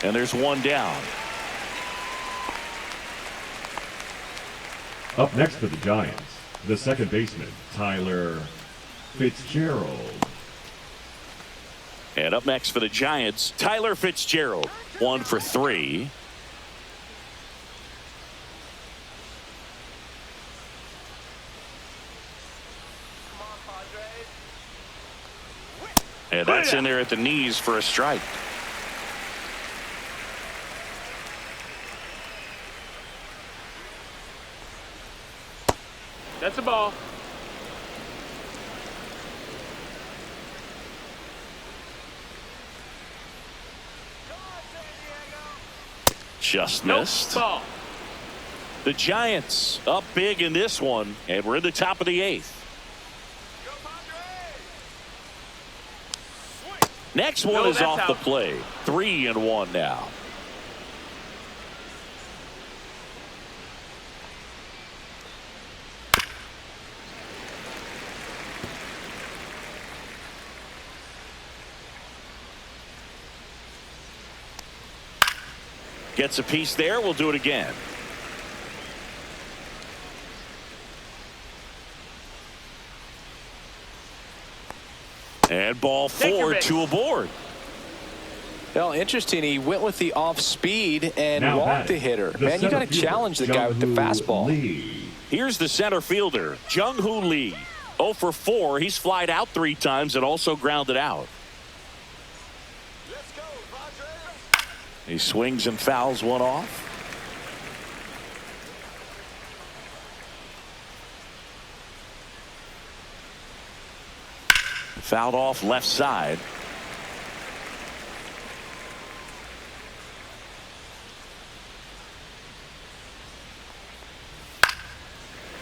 And there's one down. Up next for the Giants, the second baseman, Tyler Fitzgerald. And up next for the Giants, Tyler Fitzgerald. 1 for 3. Come on, Padres. And that's in there at the knees for a strike. That's a ball. Just Nope. missed. Ball. The Giants up big in this one, and we're in the top of the 8th. Go, Padres. Next one No, is that's off the out. play. 3-1 now. Gets a piece there. We'll do it again. And ball Take your 4, base. 2 aboard. Well, interesting. He went with the off speed and Now walked the batting, hitter. the Man, you got center to fielder, challenge the guy with the Jung-Hoo fastball. Lee. Here's the center fielder, Jung-Hoo Lee. 0 for 4. He's flied out 3 times and also grounded out. Let's go, Padres. He swings and fouls one off. Fouled off left side.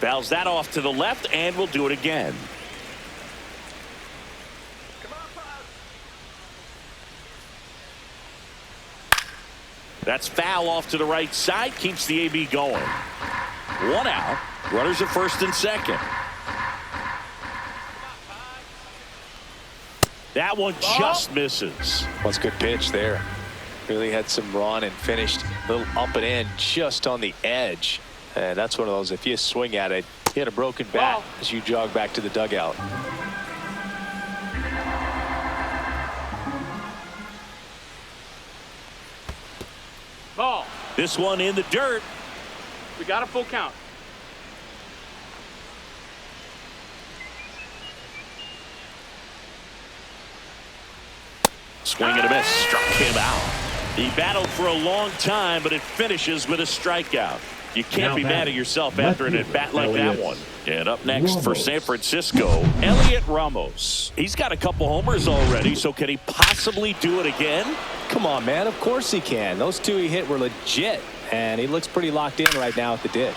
Fouls that off to the left, and we'll do it again. Come on, Pop. That's foul off to the right side. Keeps the AB going. 1 out. Runners at first and second. That one just misses. Well, it's a good pitch there. Really had some run and finished a little up and in just on the edge. And that's one of those, if you swing at it, hit a broken bat as you jog back to the dugout. Ball. This one in the dirt. We got a full count. Swing and a miss. Struck him out. He battled for a long time, but it finishes with a strikeout. You can't be mad at yourself after an at-bat like that one. And up next for San Francisco, Elliot Ramos. He's got a couple homers already, so can he possibly do it again? Come on, man. Of course he can. Those two he hit were legit, and he looks pretty locked in right now at the dish.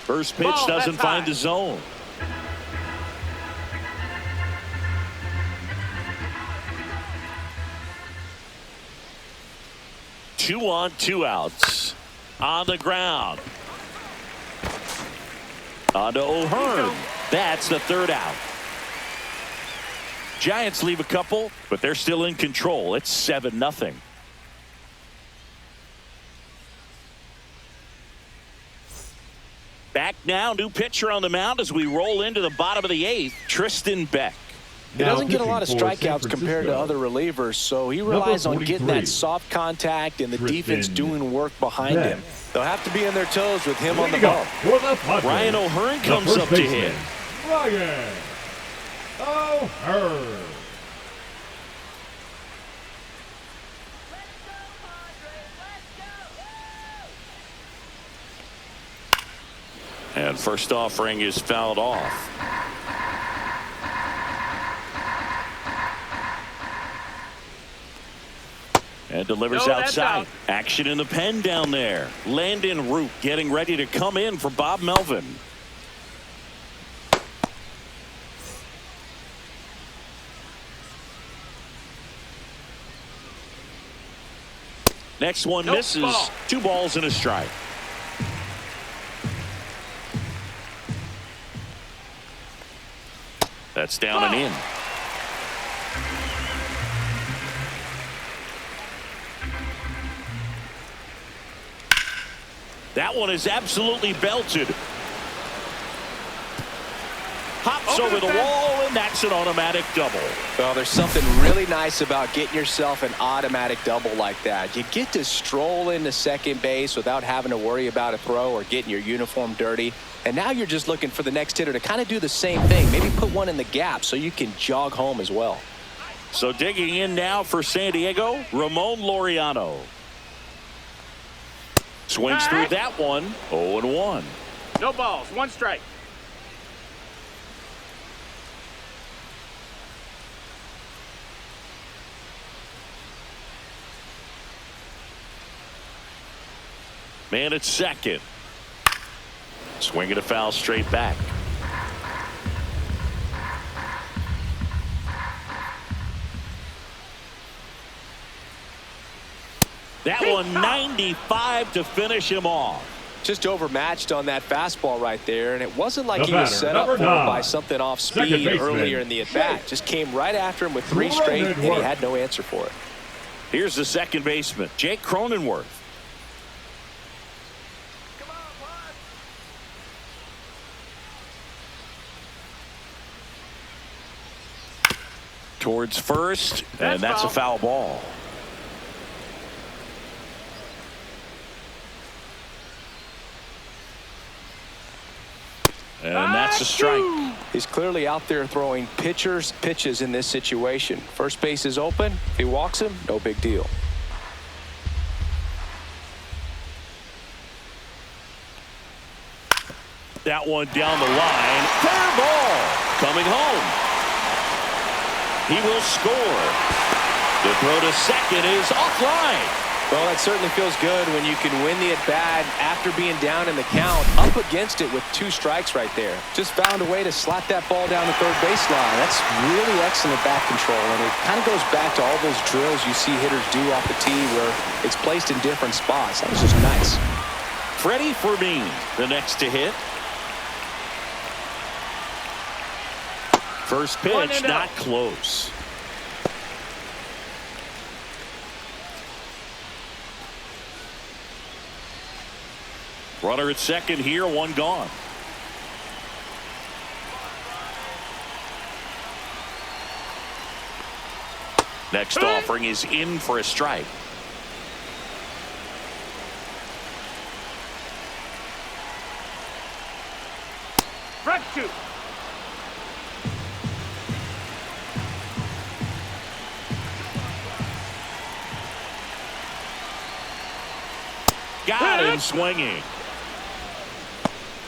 First pitch doesn't find the zone. Two on, 2 outs. On the ground. On to O'Hearn. That's the 3rd out. Giants leave a couple, but they're still in control. It's 7-0. Back now, new pitcher on the mound as we roll into the bottom of the 8th, Tristan Beck. He doesn't get a lot of strikeouts compared to other relievers, so he relies on getting that soft contact and the defense doing work behind him. They'll have to be on their toes with him on the ball. Ryan O'Hearn comes up to hit. Ryan O'Hearn. And first offering is fouled off. And delivers outside. Action in the pen down there. Landon Root getting ready to come in for Bob Melvin. Next one misses. Ball. 2 balls and a strike. That's down and in. That one is absolutely belted. Hops over the wall, and that's an automatic double. Well, there's something really nice about getting yourself an automatic double like that. You get to stroll into second base without having to worry about a throw or getting your uniform dirty. And now you're just looking for the next hitter to kind of do the same thing. Maybe put one in the gap so you can jog home as well. So digging in now for San Diego, Ramon Laureano. Swings through that one. 0-1. No balls. 1 strike. Man at second. Swinging a foul straight back. That one 95 to finish him off. Just overmatched on that fastball right there, and it wasn't like he was set up for it by something off speed earlier in the at-bat. Just came right after him with 3 straight, and he had no answer for it. Here's the second baseman, Jake Cronenworth. Come on, Pop. Towards first, and that's a foul ball. And that's a strike. He's clearly out there throwing pitches in this situation. First base is open. If he walks him, no big deal. That one down the line. Fair ball. Coming home. He will score. The throw to second is offline. Well, that certainly feels good when you can win the at-bat after being down in the count, up against it with 2 strikes right there. Just found a way to slap that ball down the third baseline. That's really excellent bat control, and it kind of goes back to all those drills you see hitters do off the tee where it's placed in different spots. That was just nice. Freddie Fermin, the next to hit. First pitch, not close. Runner at second here, 1 gone. Next offering is in for a strike. Front shoot. Got him swinging.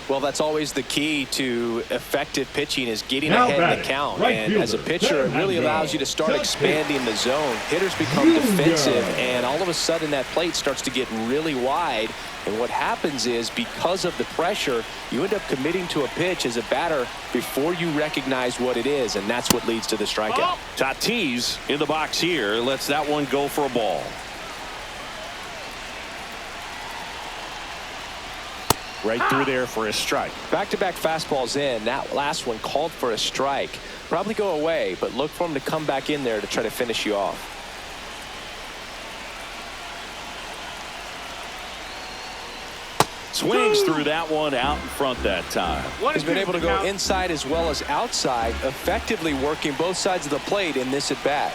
Well, that's always the key to effective pitching is getting ahead in the count. And as a pitcher, it really allows you to start expanding the zone. Hitters become defensive, and all of a sudden that plate starts to get really wide. And what happens is because of the pressure, you end up committing to a pitch as a batter before you recognize what it is, and that's what leads to the strikeout. Tatis in the box here lets that one go for a ball. Right through there for a strike. Back-to-back fastballs in. That last one called for a strike. Probably go away, but look for him to come back in there to try to finish you off. Swings through that one out in front that time. He's been able to go inside as well as outside, effectively working both sides of the plate in this at-bat.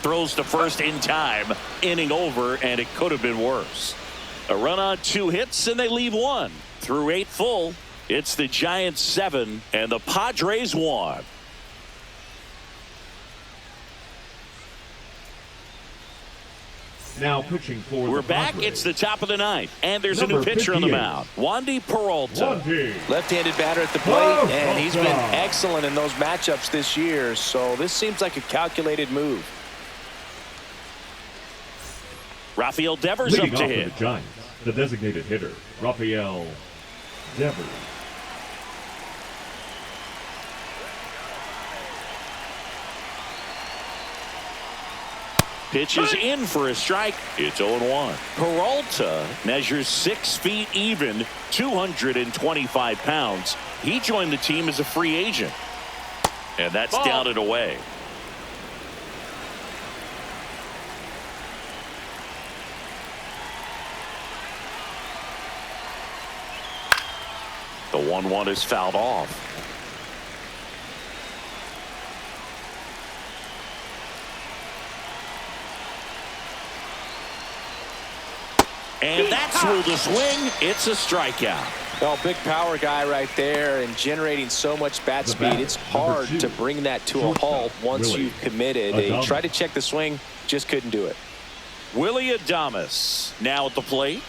Throws to first in time. Inning over, and it could have been worse. A run on 2 hits, and they leave 1. Through 8 full, it's the Giants 7 and the Padres 1. Now pitching for We're the back. Padres. It's the top of the 9th, and there's Number a new pitcher on the 58. mound. Wandy Peralta. Left-handed batter at the plate, and he's been excellent in those matchups this year, so this seems like a calculated move. Rafael Devers Leading up to off hit. for the Giants, the designated hitter, Rafael Devers. Pitch is in for a strike. It's 0-1. Peralta measures 6 feet even, 225 pounds. He joined the team as a free agent. And that's down and away. The 1-1 is fouled off. And that's ruled a swing. It's a strikeout. Well, big power guy right there and generating so much bat speed. It's hard to bring that to a halt once you've committed. He tried to check the swing, just couldn't do it. Willie Adames now at the plate.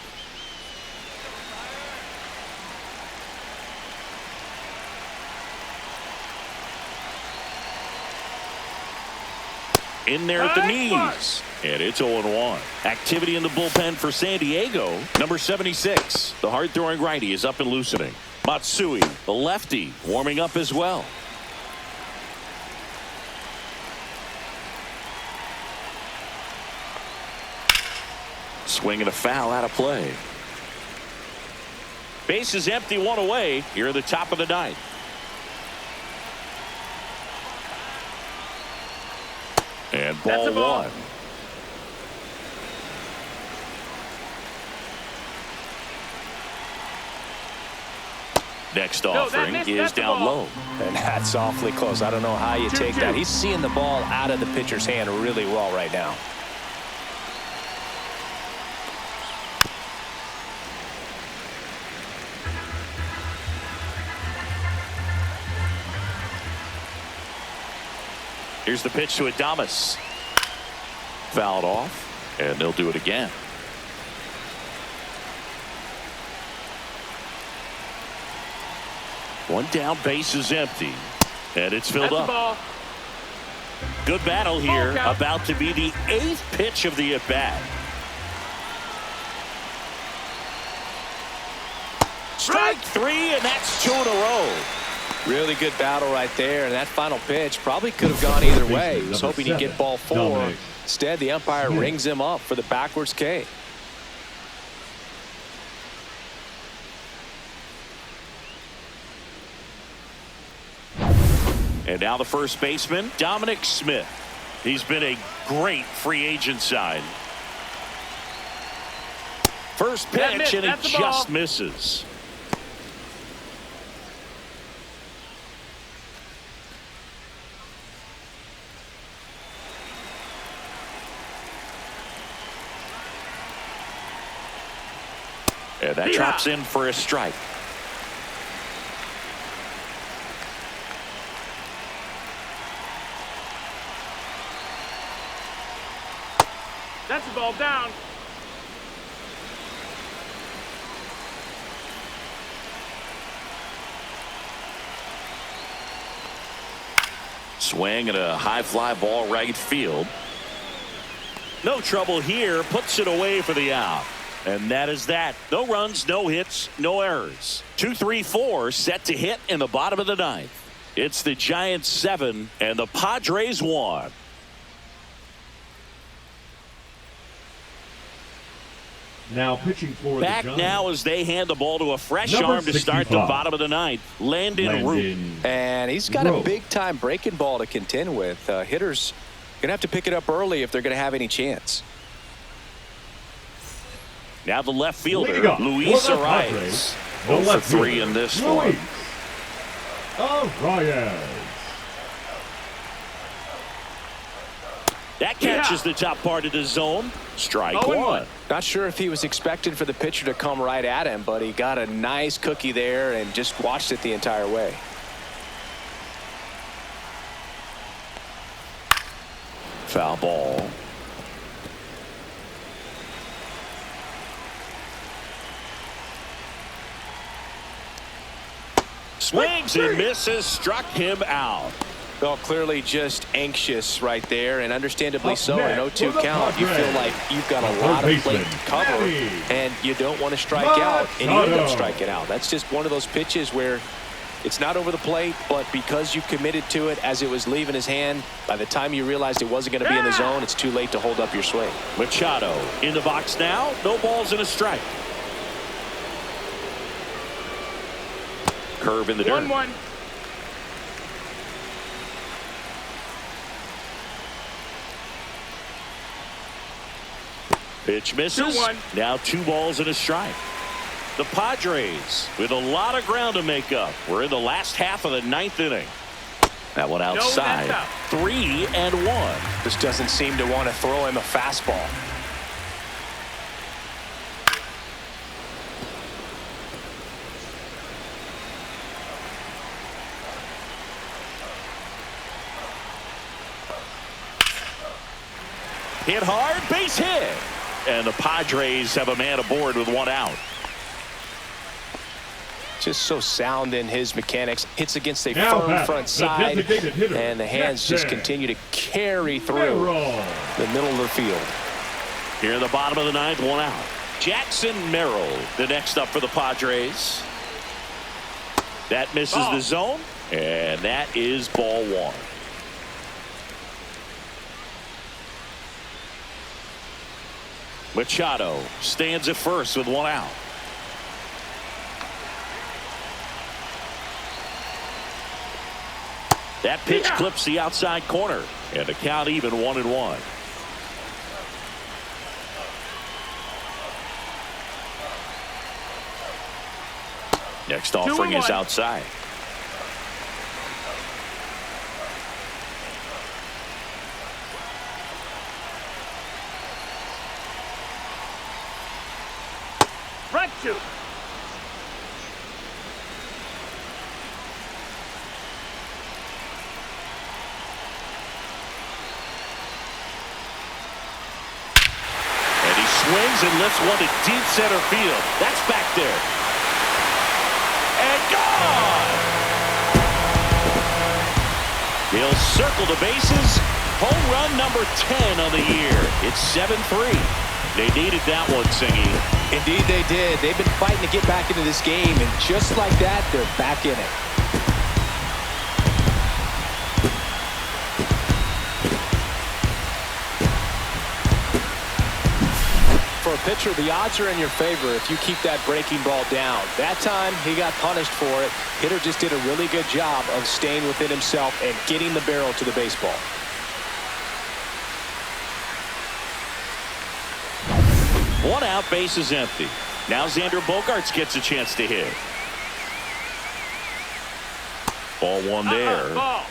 In there at the knees. And it's 0-1. Activity in the bullpen for San Diego. Number 76. The hard-throwing righty is up and loosening. Matsui, the lefty, warming up as well. Swing and a foul out of play. Base is empty, 1 away. Here at the top of the 9th. And ball 1. Next offering is down low. And that's awfully close. I don't know how you take that. He's seeing the ball out of the pitcher's hand really well right now. Here's the pitch to Adames. Fouled off, and they'll do it again. One down, base is empty. And it's filled That's up. the ball. Good battle here. Ball count. About to be the 8th pitch of the at-bat. Strike 3, and that's 2 in a row. Really good battle right there, and that final pitch probably could have gone either way. He was hoping he'd get ball 4. Instead, the umpire rings him up for the backwards K. And now the first baseman, Dominic Smith. He's been a great free agent sign. First pitch, and it just misses. And that drops in for a strike. That's the ball down. Swing and a high fly ball right field. No trouble here. Puts it away for the out. And that is that. No runs, no hits, no errors. 2-3-4 set to hit in the bottom of the 9th. It's the Giants 7 and the Padres 1. Now pitching for Back the Giants. now as they hand the ball to a fresh Number arm to start the 65. bottom of the 9th. Landon Root. And he's got a big-time breaking ball to contend with. Hitters going to have to pick it up early if they're going to have any chance. Now the left fielder, Luis Arias. 0 for 3 in this one. Arias. That catches the top part of the zone. Strike 1. Not sure if he was expecting for the pitcher to come right at him, but he got a nice cookie there and just watched it the entire way. Foul ball. Swings and misses. Struck him out. Well, clearly just anxious right there, and understandably so. In an 0-2 count, you feel like you've got a lot of plate to cover, and you don't want to strike out, and you end up striking out. That's just one of those pitches where it's not over the plate, but because you committed to it as it was leaving his hand, by the time you realized it wasn't going to be in the zone, it's too late to hold up your swing. Machado in the box now. No balls and a strike. Curve in the dirt. 1-1. Pitch misses. 2-1. Now 2 balls and a strike. The Padres with a lot of ground to make up. We're in the last half of the 9th inning. That one outside. 3-1. Just doesn't seem to want to throw him a fastball. Hit hard, base hit. And the Padres have a man aboard with 1 out. Just so sound in his mechanics. Hits against a Now firm front side, and the hands just Jackson continue to carry through the middle of the field. Here in the bottom of the 9th, 1 out. Jackson Merrill, the next up for the Padres. That misses the zone, and that is ball 1. Machado stands at first with 1 out. That pitch clips the outside corner, and the count even 1-1. Next offering is outside. Front shoot. And he swings and lifts one to deep center field. That's back there. And gone! He'll circle the bases. Home run number 10 on the year. It's 7-3. They needed that one, Singy. Indeed they did. They've been fighting to get back into this game, and just like that, they're back in it. For a pitcher, the odds are in your favor if you keep that breaking ball down. That time, he got punished for it. Hitter just did a really good job of staying within himself and getting the barrel to the baseball. One out, base is empty. Now Xander Bogaerts gets a chance to hit. Ball one there. Ball.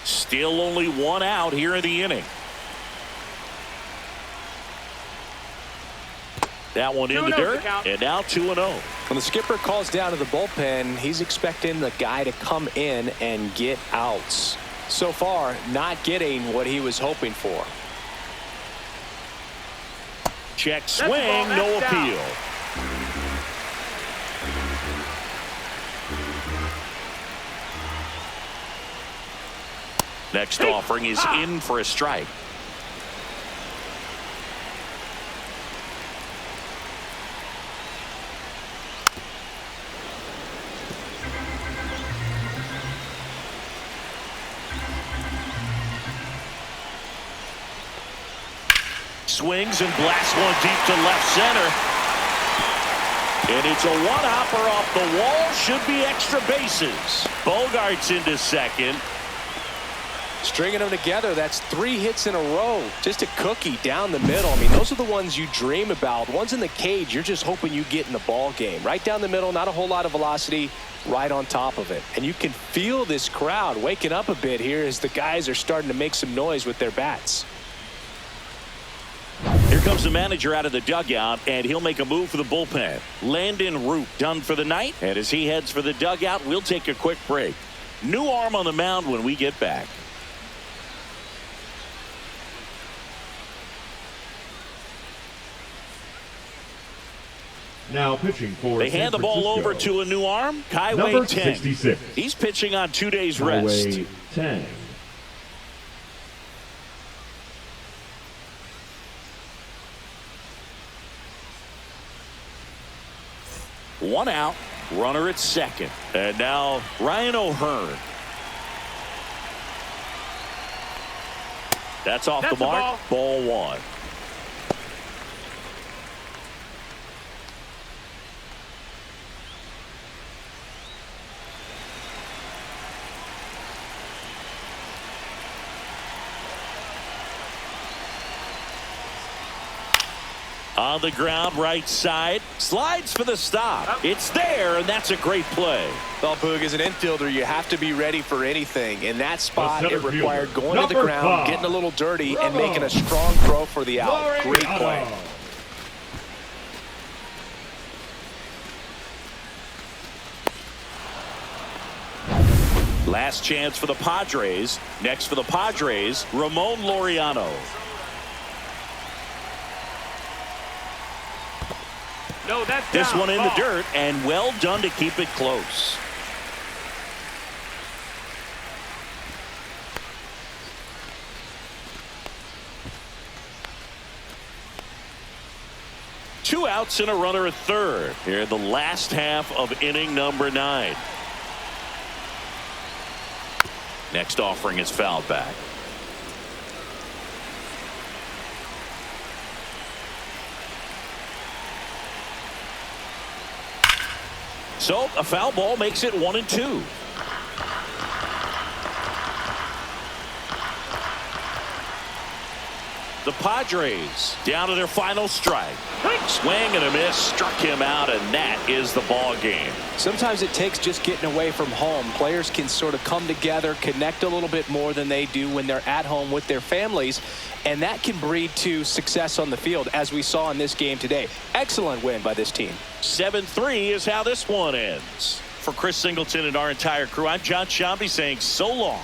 Still only one out here in the inning. That one in the dirt, and now 2-0. When the skipper calls down to the bullpen, he's expecting the guy to come in and get outs. So far, not getting what he was hoping for. Check swing, no appeal. Next offering is in for a strike. Swings and blasts one deep to left center. And it's a one-hopper off the wall. Should be extra bases. Bogaerts into second. Stringing them together, that's 3 hits in a row. Just a cookie down the middle. I mean, those are the ones you dream about. Ones in the cage, you're just hoping you get in the ball game. Right down the middle, not a whole lot of velocity, right on top of it. And you can feel this crowd waking up a bit here as the guys are starting to make some noise with their bats. Here comes the manager out of the dugout, and he'll make a move for the bullpen. Landon Root done for the night, and as he heads for the dugout, we'll take a quick break. New arm on the mound when we get back. Now pitching for They hand the ball over to a new arm. Number 10. 66. He's pitching on 2 days rest. 10. One out, runner at second. And now Ryan O'Hearn. That's off the mark. Ball one. On the ground, right side. Slides for the stop. It's there, and that's a great play. Well, Boog, as an infielder, you have to be ready for anything. In that spot, it required going to the ground, Number 5. getting a little dirty, and making a strong throw for the out. Great play. Last chance for the Padres. Next for the Padres, Ramon Laureano. No, that's This down. one in the dirt, and well done to keep it close. Two outs and a runner at third. Here in the last half of inning number 9. Next offering is fouled back. So a foul ball makes it 1-2. The Padres down to their final strike. Swing and a miss, struck him out, and that is the ball game. Sometimes it takes just getting away from home. Players can sort of come together, connect a little bit more than they do when they're at home with their families, and that can breed to success on the field, as we saw in this game today. Excellent win by this team. 7-3 is how this one ends. For Chris Singleton and our entire crew, I'm John Shambi saying so long.